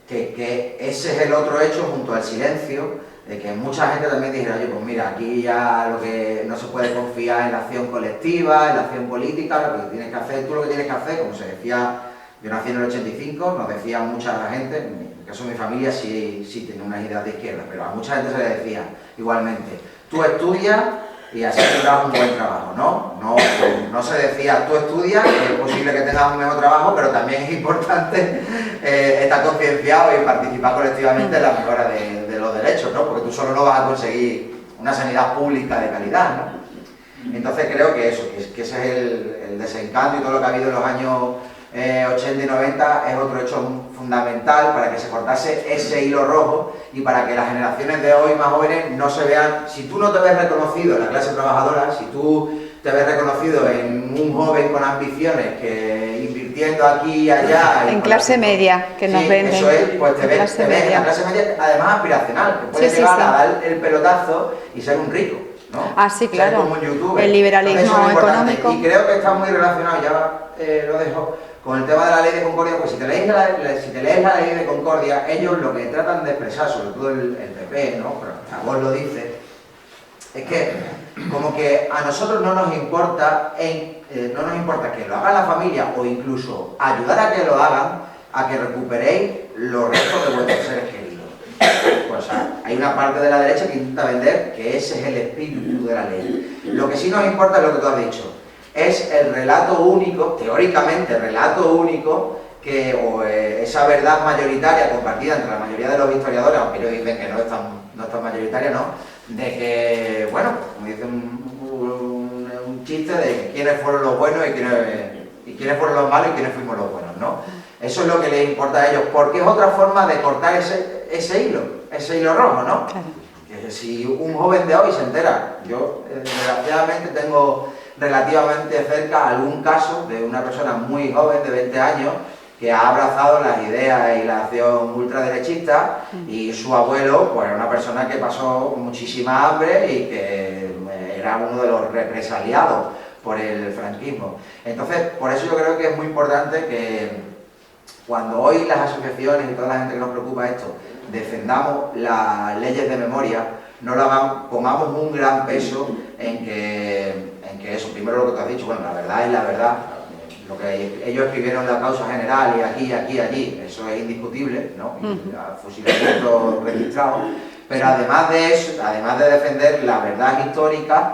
que ese es el otro hecho junto al silencio, de que mucha gente también dijera, oye, pues mira, aquí ya lo que no se puede confiar en la acción colectiva, en la acción política, lo que tienes que hacer, tú lo que tienes que hacer, como se decía, yo nací en el 85, nos decía mucha gente, en el caso de mi familia sí tenía unas ideas de izquierda, pero a mucha gente se le decía igualmente, tú estudias y así tendrás un buen trabajo, ¿no? No se decía, tú estudias, es posible que tengas un mejor trabajo, pero también es importante estar concienciado y participar colectivamente en la mejora de los derechos, ¿no? Porque tú solo no vas a conseguir una sanidad pública de calidad, ¿no? Entonces creo que eso, que ese es el desencanto y todo lo que ha habido en los años 80 y 90 es otro hecho fundamental para que se cortase ese hilo rojo y para que las generaciones de hoy más jóvenes no se vean, si tú no te ves reconocido en la clase trabajadora, si tú te ves reconocido en un joven con ambiciones que invirtiendo aquí y allá... En clase media, que nos venden. Eso es, pues te ves en la clase media, además aspiracional, que puedes llegar a dar el pelotazo y ser un rico, ¿no? Ah, sí, claro. Ser como un youtuber. El liberalismo económico. Y creo que está muy relacionado, ya lo dejo, con el tema de la ley de concordia, pues si te lees la ley de concordia, ellos lo que tratan de expresar, sobre todo el PP, ¿no? Pero a vos lo dice, es que como que a nosotros no nos importa que lo haga la familia o incluso ayudar a que lo hagan, a que recuperéis los restos de vuestros seres queridos. Pues hay una parte de la derecha que intenta vender que ese es el espíritu de la ley. Lo que sí nos importa es lo que tú has dicho. Es el relato único, teóricamente relato único, o esa verdad mayoritaria compartida entre la mayoría de los historiadores, aunque ellos dicen que no es tan mayoritaria, ¿no? De que, bueno, como dice un chiste de quiénes fueron los buenos y quiénes fueron los malos y quiénes fuimos los buenos, ¿no? Eso es lo que les importa a ellos, porque es otra forma de cortar ese hilo rojo, ¿no? Claro. Que si un joven de hoy se entera, yo desgraciadamente tengo relativamente cerca algún caso de una persona muy joven de 20 años que ha abrazado las ideas y la acción ultraderechista y su abuelo pues era una persona que pasó muchísima hambre y que era uno de los represaliados por el franquismo. Entonces, por eso yo creo que es muy importante que cuando hoy las asociaciones y toda la gente que nos preocupa esto defendamos las leyes de memoria, no lo hagamos, pongamos un gran peso en que eso, primero lo que tú has dicho, bueno, la verdad es la verdad, lo que ellos escribieron en la causa general y aquí, allí, eso es indiscutible, ¿no? Fusilamiento registrado, pero además de eso, además de defender la verdad histórica,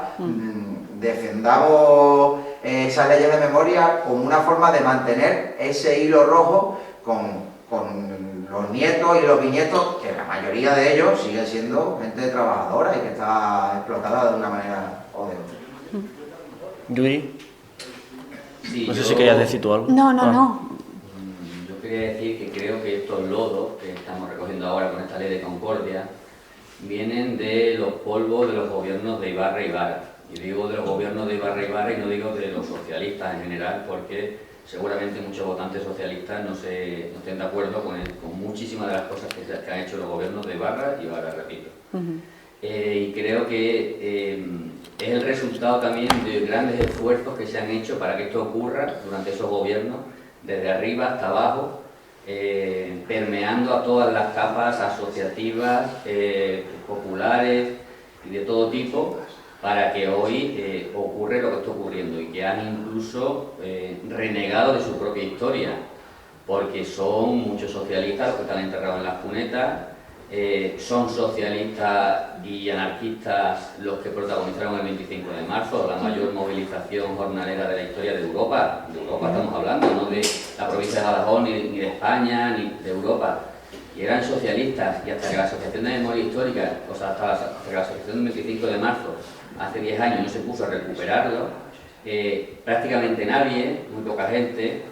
defendamos esas leyes de memoria como una forma de mantener ese hilo rojo con con los nietos y los bisnietos, que la mayoría de ellos siguen siendo gente trabajadora y que está explotada de una manera o de otra. Yuri, Sí, no sé si querías decir tú algo. No. Yo quería decir que creo que estos lodos que estamos recogiendo ahora con esta ley de concordia vienen de los polvos de los gobiernos de Ibarra y Vara. Y digo de los gobiernos de Ibarra y Vara y no digo de los socialistas en general, porque seguramente muchos votantes socialistas no estén de acuerdo con muchísimas de las cosas que han hecho los gobiernos de Ibarra y Vara, repito. Y creo que es el resultado también de grandes esfuerzos que se han hecho para que esto ocurra durante esos gobiernos, desde arriba hasta abajo, permeando a todas las capas asociativas, populares y de todo tipo, para que hoy ocurre lo que está ocurriendo y que han incluso renegado de su propia historia, porque son muchos socialistas los que están enterrados en las cunetas, son socialistas y anarquistas los que protagonizaron el 25 de marzo, la mayor movilización jornalera de la historia de Europa. De Europa estamos hablando, no de la provincia de Badajoz, ni de España, ni de Europa. Y eran socialistas, y hasta que la Asociación de Memoria Histórica, o sea, hasta que la Asociación del 25 de marzo, hace 10 años, no se puso a recuperarlo, prácticamente nadie, muy poca gente,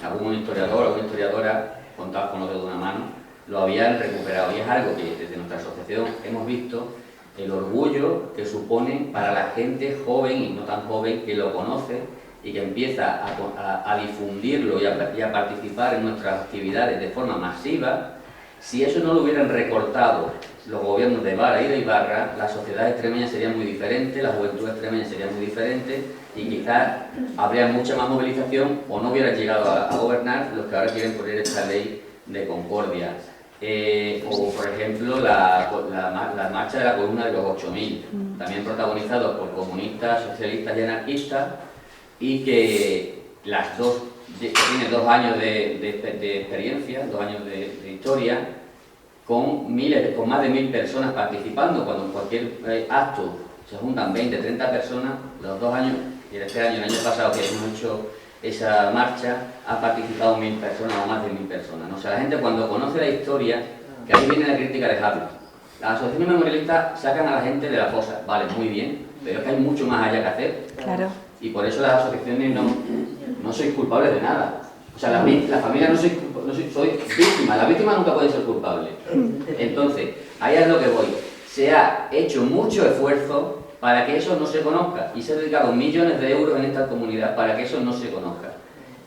algún historiador, alguna historiadora, contados con los dedos de una mano, lo habían recuperado. Y es algo que desde nuestra asociación hemos visto el orgullo que supone para la gente joven y no tan joven que lo conoce y que empieza a difundirlo y a participar en nuestras actividades de forma masiva. Si eso no lo hubieran recortado los gobiernos de Vara y de Ibarra, la sociedad extremeña sería muy diferente, la juventud extremeña sería muy diferente y quizás habría mucha más movilización o no hubieran llegado a gobernar los que ahora quieren poner esta ley de concordia. O por ejemplo la marcha de la columna de los 8.000, también protagonizados por comunistas, socialistas y anarquistas, y que tiene 2 años de experiencia, 2 años de historia, con más de 1.000 personas participando, cuando en cualquier acto se juntan 20, 30 personas. Los 2 años, y este año, el año pasado que hemos hecho esa marcha, ha participado 1.000 personas o más de 1.000 personas, ¿no? O sea, la gente cuando conoce la historia, que ahí viene la crítica de Javi, las asociaciones memorialistas sacan a la gente de la fosa, vale, muy bien, pero es que hay mucho más allá que hacer. Claro. Y por eso las asociaciones no sois culpables de nada. O sea, la familia no soy víctima, la víctima nunca puede ser culpable. Entonces, ahí es lo que voy. Se ha hecho mucho esfuerzo para que eso no se conozca y se han dedicado millones de euros en esta comunidad para que eso no se conozca.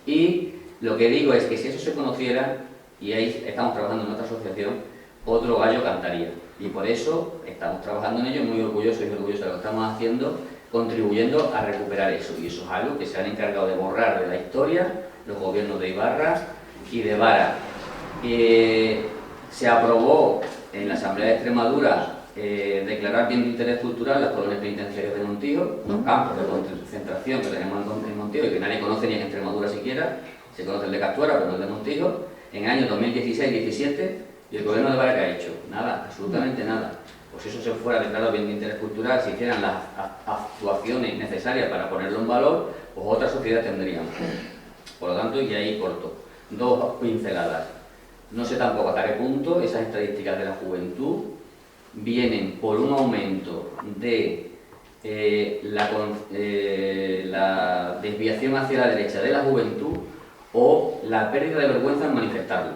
Y lo que digo es que si eso se conociera, y ahí estamos trabajando en nuestra asociación, otro gallo cantaría. Y por eso estamos trabajando en ello, muy orgullosos y orgullosos de lo que estamos haciendo, contribuyendo a recuperar eso. Y eso es algo que se han encargado de borrar de la historia los gobiernos de Ibarra y de Vara. Se aprobó en la Asamblea de Extremadura declarar bien de interés cultural las colonias penitenciarias de Montijo, los campos de concentración que tenemos en Montijo y que nadie conoce ni en Extremadura siquiera. Se conoce el de Castuera, pero no el de Montijo, en el año 2016-17, y el gobierno de Vara, ¿qué ha hecho? Nada, absolutamente nada. Pues eso se fuera declarado bien de interés cultural, si hicieran las actuaciones necesarias para ponerlo en valor, pues otra sociedad tendríamos. Por lo tanto, y ahí corto. 2 pinceladas. No sé tampoco hasta qué punto esas estadísticas de la juventud vienen por un aumento de la desviación hacia la derecha de la juventud o la pérdida de vergüenza en manifestarlo.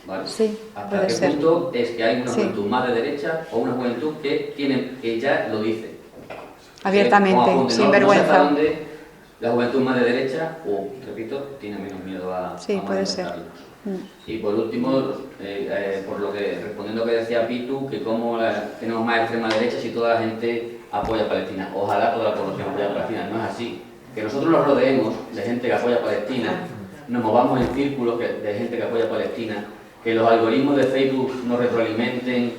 ¿Vale? Sí, ¿Hasta qué punto es que hay una juventud más de derecha o una juventud que ya lo dice? Abiertamente, sin vergüenza. No sé hasta dónde la juventud más de derecha, o, repito, tiene menos miedo a puede ser. Y por último, por lo que, respondiendo a lo que decía Pitu, que cómo tenemos más extrema derecha si toda la gente apoya a Palestina. Ojalá toda la población apoye a Palestina, no es así. Que nosotros nos rodeemos de gente que apoya a Palestina, nos movamos en círculos de gente que apoya a Palestina, que los algoritmos de Facebook nos retroalimenten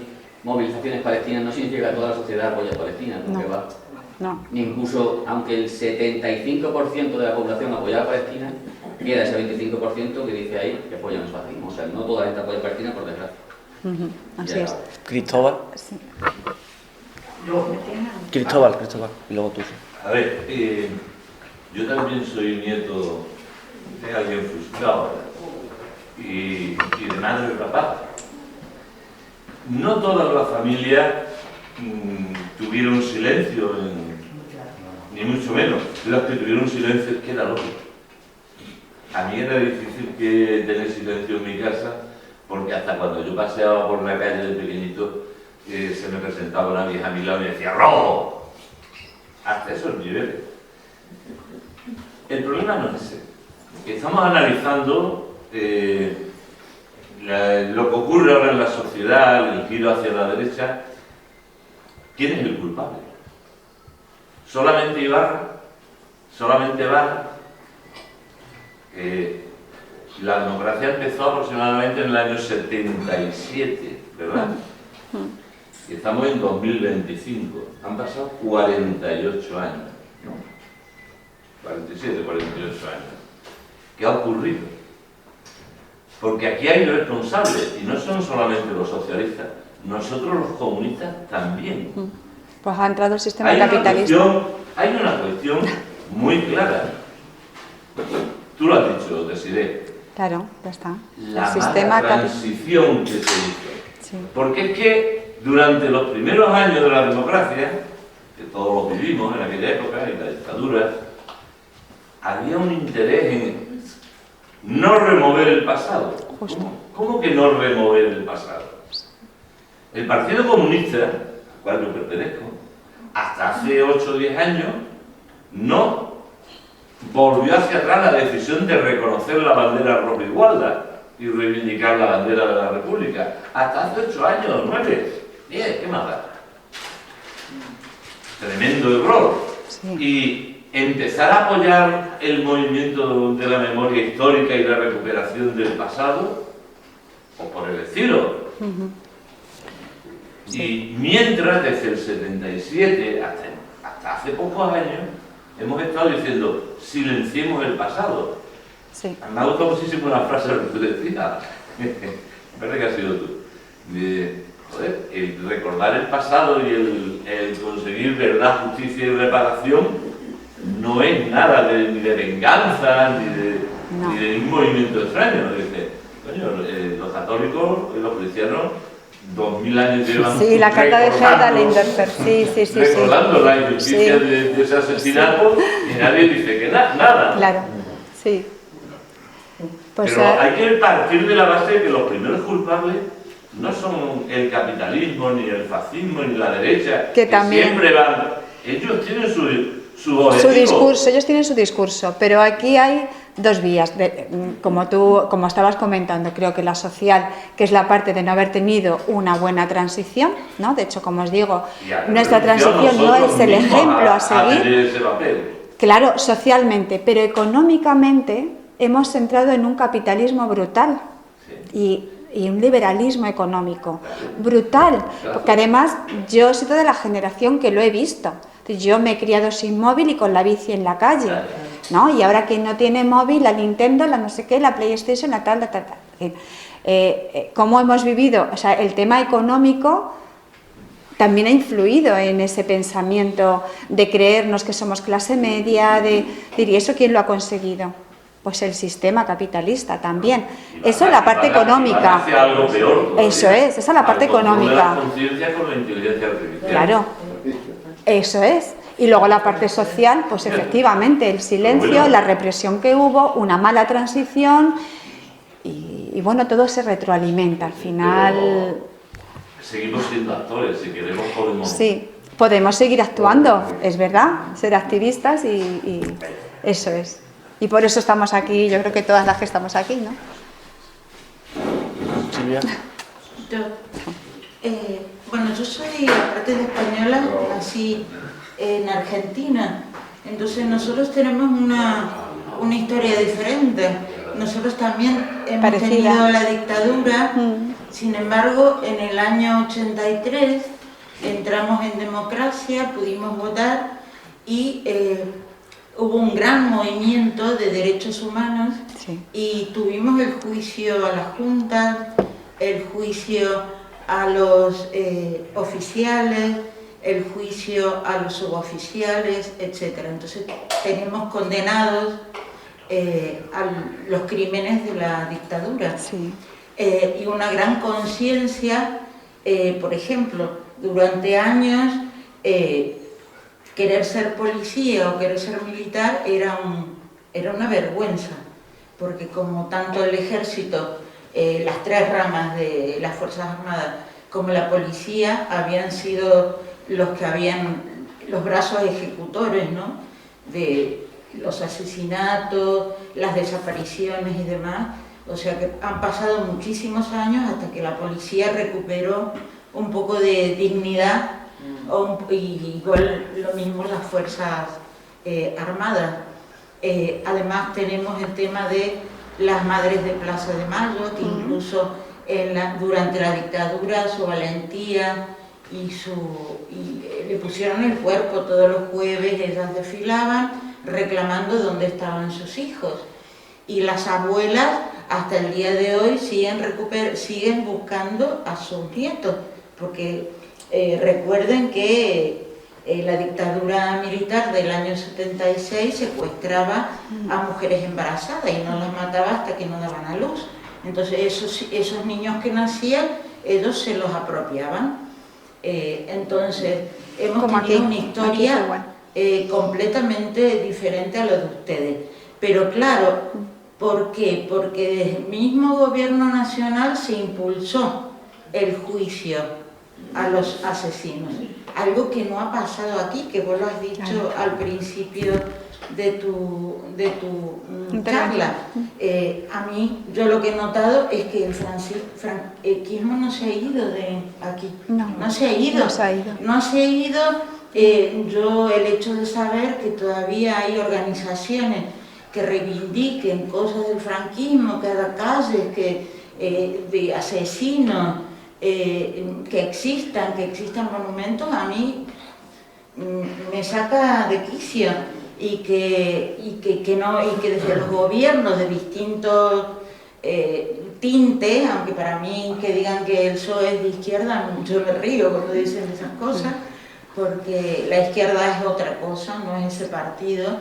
movilizaciones palestinas, no significa que toda la sociedad apoya a Palestina, porque va. No. Incluso aunque el 75% de la población apoya a Palestina, queda ese 25% que dice ahí que apoyan el fascismo. O sea, no toda la gente apoya a Palestina, por desgracia. Así es. Cristóbal. Sí. Cristóbal, y luego tú. A ver, yo también soy nieto de alguien fusilado. Y y de madre y papá. No todas las familias tuvieron silencio, ni mucho menos. Las que tuvieron silencio es que era lógico. A mí era difícil tener silencio en mi casa, porque hasta cuando yo paseaba por la calle de pequeñito, se me presentaba una vieja a mi lado y me decía ¡rojo! Hasta esos niveles. El problema no es ese. Estamos analizando lo que ocurre ahora en la sociedad, el giro hacia la derecha. ¿Quién es el culpable? ¿Solamente Ibarra? ¿Solamente Ibarra? La democracia empezó aproximadamente en el año 77, ¿verdad? Y estamos en 2025. Han pasado 48 años, ¿no? 47, 48 años. ¿Qué ha ocurrido? Porque aquí hay responsables, y no son solamente los socialistas, nosotros los comunistas también. Pues ha entrado el sistema capitalista. Hay una cuestión muy clara. Tú lo has dicho, Desiree. Claro, ya está. La mala transición que se hizo. Sí. Porque es que durante los primeros años de la democracia, que todos los vivimos en aquella época, en la dictadura, había un interés en no remover el pasado. ¿Cómo que no remover el pasado? El Partido Comunista, al cual yo pertenezco, hasta hace 8 o 10 años, no volvió hacia atrás la decisión de reconocer la bandera roja igualdad y reivindicar la bandera de la República. Hasta hace 8 años, 9, 10, ¿qué más da? Tremendo error. Sí. Y empezar a apoyar el movimiento de la memoria histórica y la recuperación del pasado, o por el estilo. Y mientras, desde el 77 hasta hace pocos años, hemos estado diciendo, silenciemos el pasado. Sí. Me ha gustado muchísimo la frase que tú decías, me parece que has sido tú. Joder, el recordar el pasado y el conseguir verdad, justicia y reparación no es nada ni de venganza, ni de un movimiento extraño. Dice, coño, los católicos y los cristianos 2000 años llevan sí, la carta de Heidelberg, sí, recordando la injusticia de ese asesinato y nadie dice que nada. Claro, sí. Pues pero hay que partir de la base de que los primeros culpables no son el capitalismo, ni el fascismo, ni la derecha, que también siempre van. Ellos tienen su discurso, ellos tienen su discurso, pero aquí hay dos vías, como estabas comentando, creo que la social, que es la parte de no haber tenido una buena transición, ¿no? De hecho, como os digo, nuestra transición no es el ejemplo a seguir. Claro, socialmente, pero económicamente hemos entrado en un capitalismo brutal y un liberalismo económico brutal, porque además yo he sido de la generación que lo he visto. Yo me he criado sin móvil y con la bici en la calle, ¿no? Y ahora quien no tiene móvil, la Nintendo, la no sé qué, la PlayStation, la tal. ¿Cómo hemos vivido? O sea, el tema económico también ha influido en ese pensamiento de creernos que somos clase media, ¿y eso quién lo ha conseguido? Pues el sistema capitalista también. Eso es la parte económica. Eso es, esa es la parte económica. Claro, eso es. Y luego la parte social, pues efectivamente, el silencio, la represión que hubo, una mala transición y bueno, todo se retroalimenta. Al final... Seguimos siendo actores, si queremos podemos... Sí, podemos seguir actuando, es verdad, ser activistas y eso es. Y por eso estamos aquí, yo creo que todas las que estamos aquí, ¿no? Silvia. Bueno, yo soy, aparte de española, así en Argentina. Entonces nosotros tenemos una historia diferente. Nosotros también hemos tenido la dictadura. Sin embargo, en el año 83 entramos en democracia, pudimos votar y... hubo un gran movimiento de derechos humanos y tuvimos el juicio a las juntas, el juicio a los oficiales, el juicio a los suboficiales, etc. Entonces tenemos condenados a los crímenes de la dictadura. Sí. Y una gran conciencia, por ejemplo, durante años querer ser policía o querer ser militar era una vergüenza, porque como tanto el ejército, las tres ramas de las Fuerzas Armadas como la policía habían sido los que habían los brazos ejecutores, ¿no?, de los asesinatos, las desapariciones y demás. O sea que han pasado muchísimos años hasta que la policía recuperó un poco de dignidad, y igual lo mismo las Fuerzas Armadas. Además tenemos el tema de las Madres de Plaza de Mayo, que incluso durante la dictadura su valentía y le pusieron el cuerpo todos los jueves, ellas desfilaban reclamando dónde estaban sus hijos. Y las abuelas hasta el día de hoy siguen buscando a sus nietos, porque recuerden que la dictadura militar del año 76 secuestraba a mujeres embarazadas y no las mataba hasta que no daban a luz. Entonces esos niños que nacían, ellos se los apropiaban. Entonces hemos tenido una historia completamente diferente a lo de ustedes. Pero claro, ¿por qué? Porque desde el mismo gobierno nacional se impulsó el juicio a los asesinos. Algo que no ha pasado aquí, que vos lo has dicho al principio de tu charla. A mí, yo lo que he notado es que el franquismo no se ha ido de aquí. No se ha ido. No se ha ido. Yo el hecho de saber que todavía hay organizaciones que reivindiquen cosas del franquismo, cada calle de asesinos, que existan monumentos, a mí me saca de quicio, y que desde los gobiernos de distintos tintes, aunque para mí que digan que el PSOE es de izquierda, yo me río cuando dicen esas cosas, porque la izquierda es otra cosa, no es ese partido.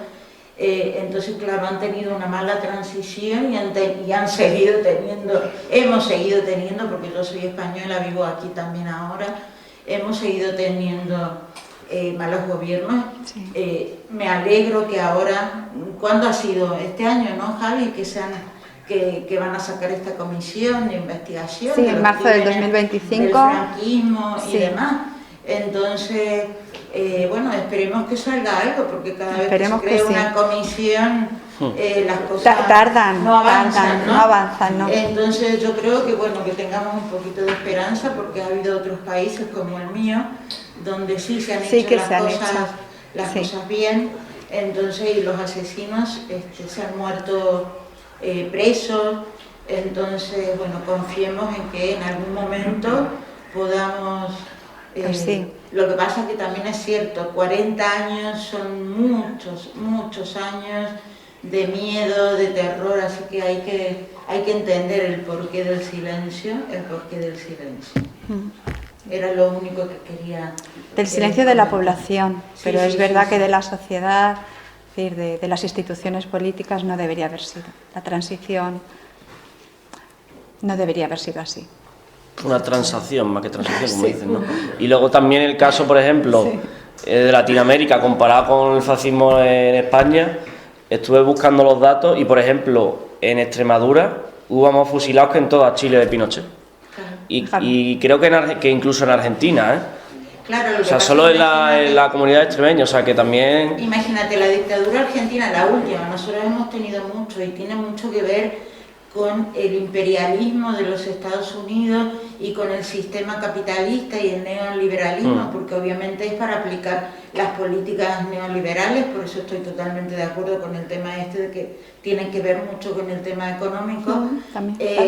Entonces, claro, han tenido una mala transición y han seguido teniendo, hemos seguido teniendo, porque yo soy española, vivo aquí también ahora, hemos seguido teniendo malos gobiernos. Sí. Me alegro que ahora, ¿cuándo ha sido? Este año, ¿no, Javi? Que van a sacar esta comisión de investigación. Sí, en marzo del 2025. Del franquismo y sí. demás. Entonces, bueno, esperemos que salga algo, porque cada vez que se crea una comisión, las cosas no avanzan, ¿no? Entonces yo creo que, bueno, que tengamos un poquito de esperanza, porque ha habido otros países como el mío, donde sí se han hecho las cosas bien. Entonces, y los asesinos se han muerto presos. Entonces, bueno, confiemos en que en algún momento podamos... Lo que pasa es que también es cierto, 40 años son muchos años de miedo, de terror, así que hay que entender el porqué del silencio, Era lo único que quería... Del silencio de la población, pero es verdad que de la sociedad, es decir, de las instituciones políticas no debería haber sido. La transición no debería haber sido así. Una transacción, más que transición, como dicen, ¿no? Y luego también el caso, por ejemplo, de Latinoamérica, comparado con el fascismo en España, estuve buscando los datos y, por ejemplo, en Extremadura hubo más fusilados que en toda Chile de Pinochet. Y creo que incluso en Argentina, ¿eh? Claro, o sea, solo en la comunidad extremeña, o sea, que también... Imagínate, la dictadura argentina, la última, nosotros hemos tenido mucho y tiene mucho que ver con el imperialismo de los Estados Unidos y con el sistema capitalista y el neoliberalismo, porque obviamente es para aplicar las políticas neoliberales, por eso estoy totalmente de acuerdo con el tema de que tiene que ver mucho con el tema económico.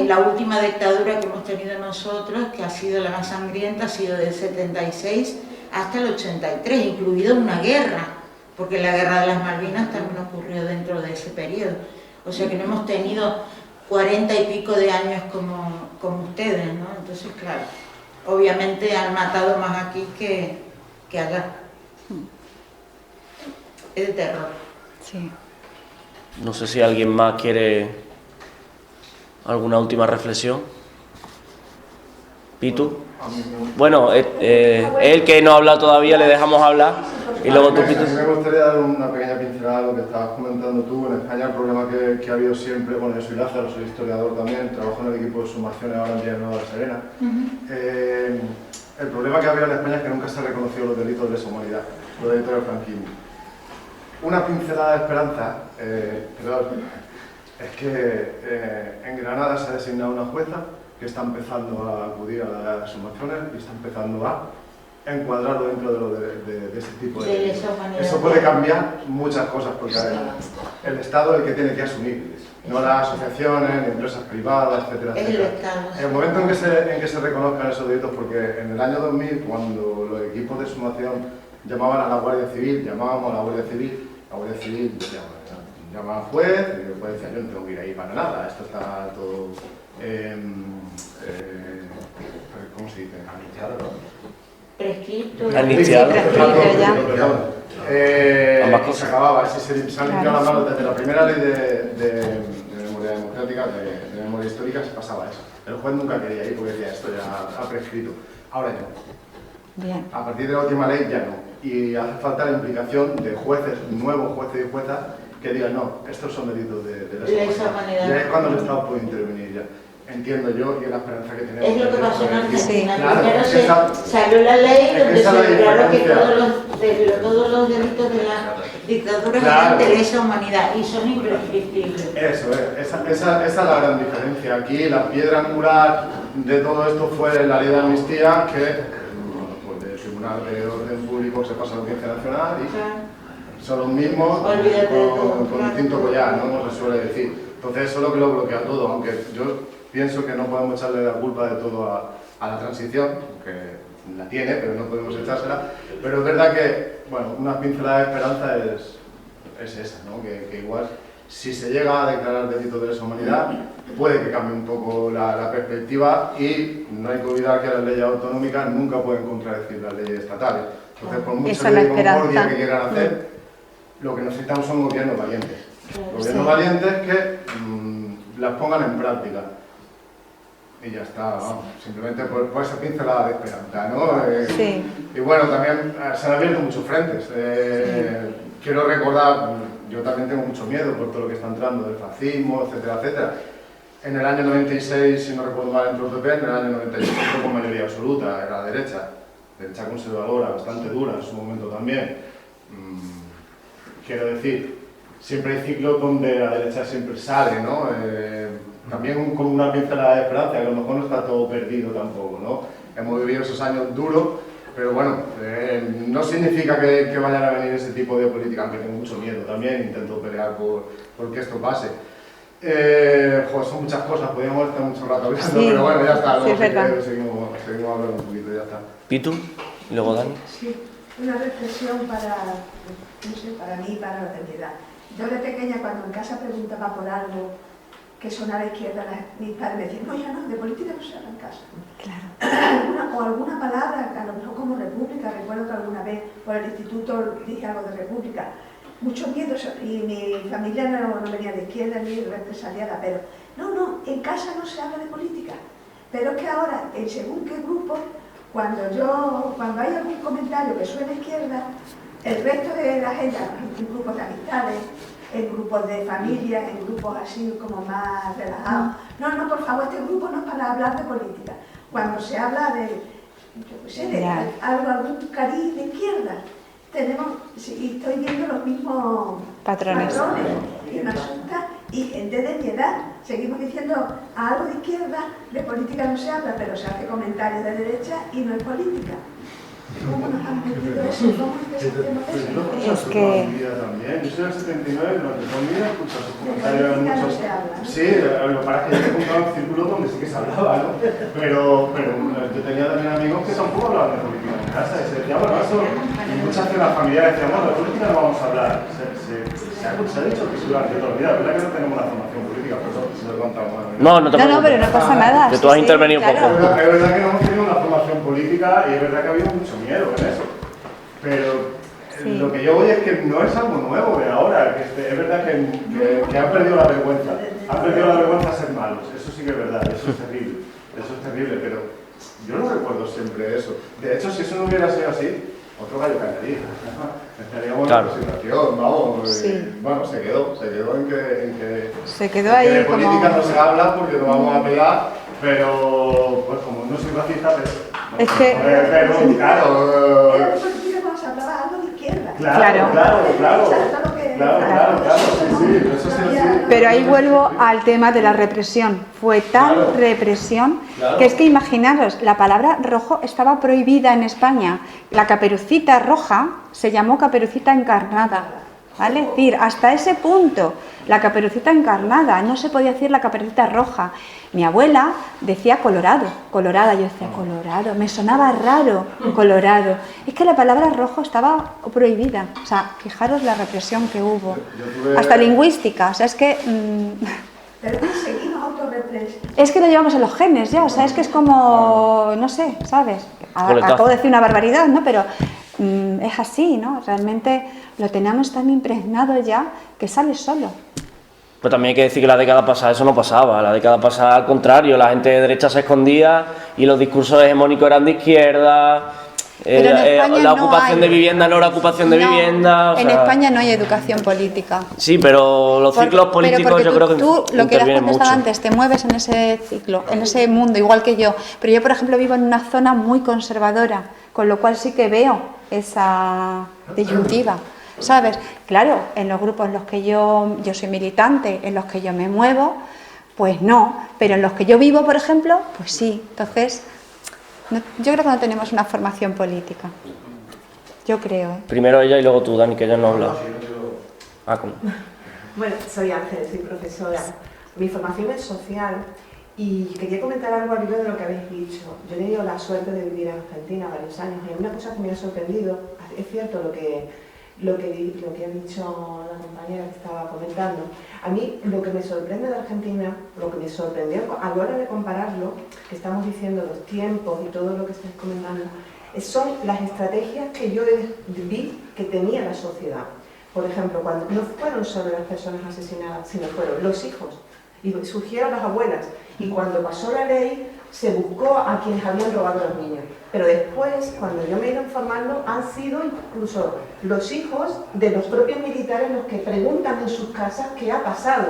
La última dictadura que hemos tenido nosotros, que ha sido la más sangrienta, ha sido del 76 hasta el 83, incluido una guerra, porque la guerra de las Malvinas también ocurrió dentro de ese periodo. O sea que no hemos tenido 40 y pico de años como ustedes, ¿no? Entonces, claro, obviamente han matado más aquí que allá. Es de terror. Sí. No sé si alguien más quiere alguna última reflexión. ¿Pitu? Bueno, el que no ha hablado todavía le dejamos hablar y luego tú, Pitu. Me gustaría dar una pequeña pincelada a lo que estabas comentando tú. En España el problema que ha habido siempre, bueno, yo soy Lázaro, soy historiador también, trabajo en el equipo de sumaciones ahora en Villanueva de la Serena. El problema que ha habido en España es que nunca se han reconocido los delitos de lesa humanidad, los delitos del franquismo. Una pincelada de esperanza, es que en Granada se ha designado una jueza que está empezando a acudir a las sumaciones y está empezando a encuadrarlo dentro de ese tipo de delitos. Eso puede cambiar muchas cosas, porque el Estado es el que tiene que asumir, no las asociaciones, ni empresas privadas, etcétera, etcétera. En el momento en que se reconozcan esos delitos, porque en el año 2000, cuando los equipos de sumación llamaban a la Guardia Civil, llamábamos a la Guardia Civil llama al juez, y el juez decía, yo no tengo que ir ahí para nada, esto está todo, ¿cómo se dice? Anistiado, ¿no? Prescrito. Amnistiado. Ambas cosas. Se acababa, si se han limpiado las manos desde la primera ley de memoria democrática, de memoria histórica, se pasaba eso. El juez nunca quería ir porque decía, esto ya ha prescrito. Ahora ya no. Bien. A partir de la última ley ya no. Y hace falta la implicación de jueces, nuevos jueces y juezas, que digan, no, estos son delitos de lesa humanidad. Ya es cuando el Estado puede intervenir ya. Entiendo yo, y es la esperanza que tenemos. Es lo que pasó en Argentina. Claro, primero salió la ley donde se declaró que todos los delitos de la dictadura eran de lesa humanidad y son imprescriptibles. Eso es, esa es la gran diferencia. Aquí la piedra angular de todo esto fue la ley de amnistía, que pues del Tribunal de Orden Público se pasa a la Audiencia Nacional y son los mismos con distinto collar, ¿no? Como se suele decir. Entonces eso es lo que lo bloquea todo, aunque yo pienso que no podemos echarle la culpa de todo a la transición, que la tiene, pero no podemos echársela. Pero es verdad que, bueno, una pincelada de esperanza es esa, ¿no? Que igual, si se llega a declarar delito de lesa humanidad, puede que cambie un poco la perspectiva y no hay que olvidar que las leyes autonómicas nunca pueden contradecir las leyes estatales. Entonces, por mucha ley de concordia que quieran hacer, lo que necesitamos son gobiernos valientes. Gobiernos valientes que las pongan en práctica. Y ya está, vamos, simplemente por esa pincelada de esperanza, ¿no? Sí. Y bueno, también se han abierto muchos frentes. Quiero recordar, yo también tengo mucho miedo por todo lo que está entrando del fascismo, etcétera, etcétera. En el año 96, si no recuerdo mal, entró el PP, en el año 96 entró con mayoría absoluta, era la derecha conservadora, bastante dura en su momento también. Quiero decir, siempre hay ciclos donde la derecha siempre sale, ¿no? También con una pincelada de esperanza, que a lo mejor no está todo perdido tampoco, ¿no? Hemos vivido esos años duros, pero bueno, no significa que vayan a venir ese tipo de política, aunque tengo mucho miedo también, intento pelear por que esto pase. Joder, son muchas cosas, podríamos estar mucho rato hablando, sí, pero bueno, ya está, luego seguimos hablando un poquito, ya está. ¿Pitu? ¿Y luego Dani? Sí, una reflexión para mí y para la eternidad. Yo de pequeña, cuando en casa preguntaba por algo que sonara a la izquierda, mis padres me decían, no, ya no, de política no se habla en casa. Claro. Alguna palabra, a lo mejor como república, recuerdo que alguna vez por el instituto dije algo de república. Mucho miedo, y mi familia no venía de izquierda ni represaliada, pero no, en casa no se habla de política. Pero es que ahora, en según qué grupo, cuando hay algún comentario que suena a izquierda, el resto de la gente, en grupos de amistades, en grupos de familia, en grupos así como más relajados. No, por favor, este grupo no es para hablar de política. Cuando se habla de, yo qué sé, de algún cariz de izquierda, y estoy viendo los mismos patrones y me asusta, y desde mi edad seguimos diciendo a algo de izquierda, de política no se habla, pero se hace comentarios de derecha y no es política. ¿Cómo nos han metido eso? ¿Cómo deshacemos eso? Es que... Yo soy del 79, durante toda mi vida escucho sus comentarios en muchos... Sí, lo que pasa es que yo he encontrado un círculo donde sí que se hablaba, ¿no? Pero yo tenía también amigos que tampoco hablaban de política en casa, y se decía, bueno, eso, en muchas cenas familiares decíamos, de política no vamos a hablar. Se ha dicho que se durante toda la vida, ¿verdad que no tenemos una formación política? Por eso se lo he contado mal. No pero no pasa nada. Que tú has intervenido un poco. Es verdad que no hemos tenido una formación política y es verdad que ha habido mucho miedo en eso. Pero Sí. Lo que yo voy es que no es algo nuevo de ahora, que es verdad que han perdido la vergüenza. Han perdido la vergüenza a ser malos, eso sí que es verdad, eso es terrible, pero yo no recuerdo siempre eso. De hecho, si eso no hubiera sido así, otro gallo cantaría. Estaríamos en la situación, vamos. Sí. Bueno, se quedó en que Se quedó ahí de como... política no se habla porque no vamos a pelear, pero pues como no soy racista, pues... Es que... Pero claro... Era de política cuando se hablaba algo de izquierda. Claro, claro, sí, eso sí. Pero ahí vuelvo al tema de la represión. Fue tal represión que es que imaginaros, la palabra rojo estaba prohibida en España. La Caperucita Roja se llamó Caperucita Encarnada. ¿Vale? Es decir, hasta ese punto, la Caperucita Encarnada, no se podía decir la Caperucita Roja. Mi abuela decía colorado, colorada, yo decía colorado, me sonaba raro, colorado. Es que la palabra rojo estaba prohibida, o sea, fijaros la represión que hubo, hasta lingüística, o sea, es que... Pero que seguimos autorrepresión. Es que lo llevamos en los genes ya, o sea, es que es como, no sé, ¿sabes? Acabo de decir una barbaridad, ¿no? Pero es así, ¿no? Realmente lo tenemos tan impregnado ya que sale solo. Pero también hay que decir que la década pasada eso no pasaba. La década pasada, al contrario, la gente de derecha se escondía y los discursos hegemónicos eran de izquierda. La ocupación de vivienda no era ocupación de vivienda. O sea, en España no hay educación política. Sí, pero los ciclos políticos yo creo que tú, lo que has intervienen contestado mucho. antes, te mueves en ese ciclo, en ese mundo, igual que yo. Pero yo, por ejemplo, vivo en una zona muy conservadora, con lo cual sí que veo esa disyuntiva. ¿Sabes? Claro, en los grupos en los que yo soy militante, en los que yo me muevo, pues no, pero en los que yo vivo, por ejemplo, pues sí. Entonces, yo creo que no tenemos una formación política. Yo creo, ¿eh? Primero ella y luego tú, Dani, que ella no habla. ¿Cómo? Bueno, soy Ángel, soy profesora. Mi formación es social y quería comentar algo al hilo de lo que habéis dicho. Yo he tenido la suerte de vivir en Argentina varios años y hay una cosa que me ha sorprendido. Es cierto lo que ha dicho la compañera que estaba comentando. A mí lo que me sorprende de Argentina, lo que me sorprendió a la hora de compararlo, que estamos diciendo los tiempos y todo lo que estáis comentando, son las estrategias que yo vi que tenía la sociedad. Por ejemplo, cuando no fueron solo las personas asesinadas, sino fueron los hijos, y surgieron las abuelas, y cuando pasó la ley se buscó a quienes habían robado a los niños. Pero después, cuando yo me he ido informando, han sido incluso los hijos de los propios militares los que preguntan en sus casas qué ha pasado.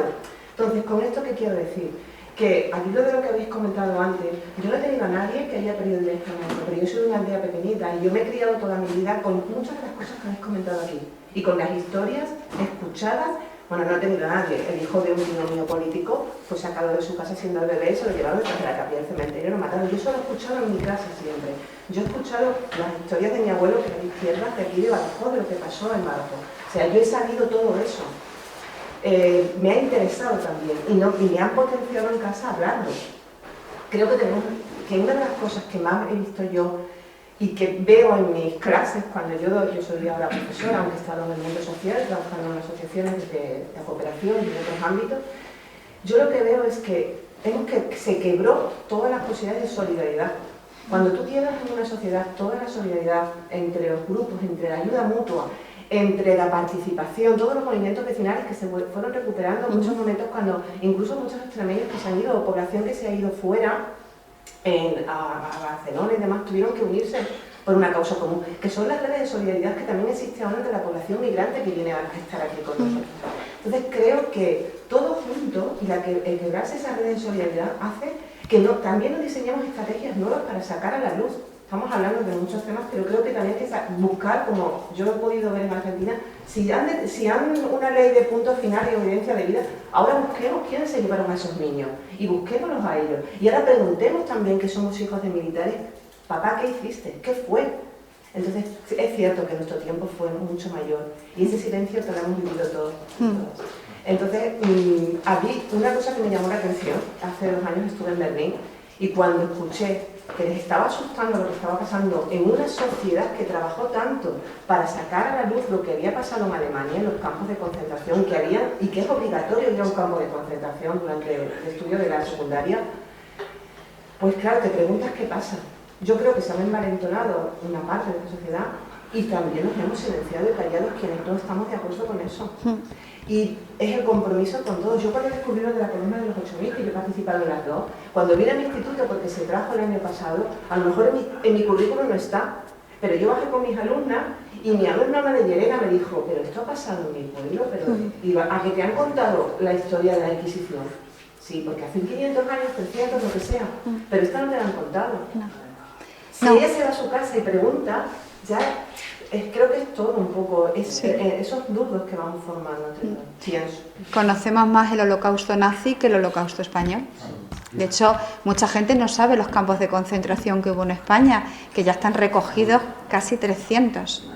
Entonces, ¿con esto qué quiero decir? Que al hilo de lo que habéis comentado antes, yo no he tenido a nadie que haya perdido directamente, pero yo soy de una aldea pequeñita y yo me he criado toda mi vida con muchas de las cosas que habéis comentado aquí. Y con las historias escuchadas. Bueno, no he tenido a nadie. El hijo de un tío mío político fue sacado de su casa siendo el bebé, se lo llevaron detrás de la capilla del cementerio y lo mataron. Yo eso lo he escuchado en mi casa siempre. Yo he escuchado las historias de mi abuelo, que era de izquierda, de aquí de Badajoz, de lo que pasó en Badajoz. O sea, yo he sabido todo eso. Me ha interesado también y me han potenciado en casa hablando. Creo que una de las cosas que más he visto yo y que veo en mis clases, cuando yo soy ahora profesora, aunque he estado en el mundo social, trabajando en asociaciones de cooperación y en otros ámbitos, yo lo que veo es que se quebró todas las posibilidades de solidaridad. Cuando tú tienes en una sociedad toda la solidaridad entre los grupos, entre la ayuda mutua, entre la participación, todos los movimientos vecinales que se fueron recuperando en muchos momentos, cuando incluso muchos extremeños que se han ido, o población que se ha ido fuera, a Barcelona y demás, tuvieron que unirse por una causa común, que son las redes de solidaridad que también existen ahora entre la población migrante que viene a estar aquí con nosotros. Entonces creo que todo junto, y el quebrarse esas redes de solidaridad hace que también nos diseñemos estrategias nuevas para sacar a la luz. Estamos hablando de muchos temas, pero creo que también hay que buscar, como yo lo he podido ver en Argentina, si han una ley de punto final y evidencia de vida, ahora busquemos quiénes se llevaron a esos niños y busquémoslos a ellos. Y ahora preguntemos también, que somos hijos de militares, papá, ¿qué hiciste? ¿Qué fue? Entonces, es cierto que nuestro tiempo fue mucho mayor y ese silencio te lo hemos vivido todos. Entonces, a mí, una cosa que me llamó la atención, hace 2 años estuve en Berlín y cuando escuché que les estaba asustando lo que estaba pasando en una sociedad que trabajó tanto para sacar a la luz lo que había pasado en Alemania, en los campos de concentración que había, y que es obligatorio ir a un campo de concentración durante el estudio de la secundaria, pues claro, te preguntas qué pasa. Yo creo que se han envalentonado una parte de la sociedad y también nos hemos silenciado y callados quienes no estamos de acuerdo con eso. Y es el compromiso con todos. Yo cuando descubrí lo de la columna de los 8.000, que yo he participado en las dos, cuando vine a mi instituto, porque se trajo el año pasado, a lo mejor en mi currículum no está, pero yo bajé con mis alumnas y mi alumna de Llerena me dijo, pero esto ha pasado en mi pueblo, pero digo, ¿a que te han contado la historia de la Inquisición? Sí, porque hace 500 años, 300, lo que sea, pero esto no te lo han contado. Si ella se va a su casa y pregunta, ya creo que es todo un poco, esos nudos que vamos formando entre todos, pienso. Conocemos más el holocausto nazi que el holocausto español. De hecho, mucha gente no sabe los campos de concentración que hubo en España, que ya están recogidos casi 300.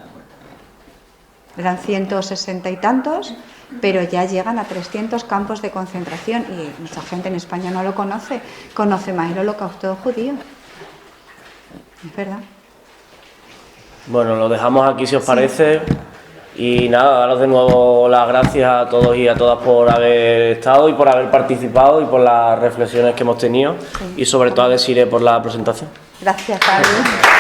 Eran 160 y tantos, pero ya llegan a 300 campos de concentración y mucha gente en España no lo conoce. Conoce más el holocausto judío. Es verdad. Bueno, lo dejamos aquí si os parece. Y nada, daros de nuevo las gracias a todos y a todas por haber estado y por haber participado y por las reflexiones que hemos tenido. Y sobre todo a Desiree por la presentación. Gracias, Pablo.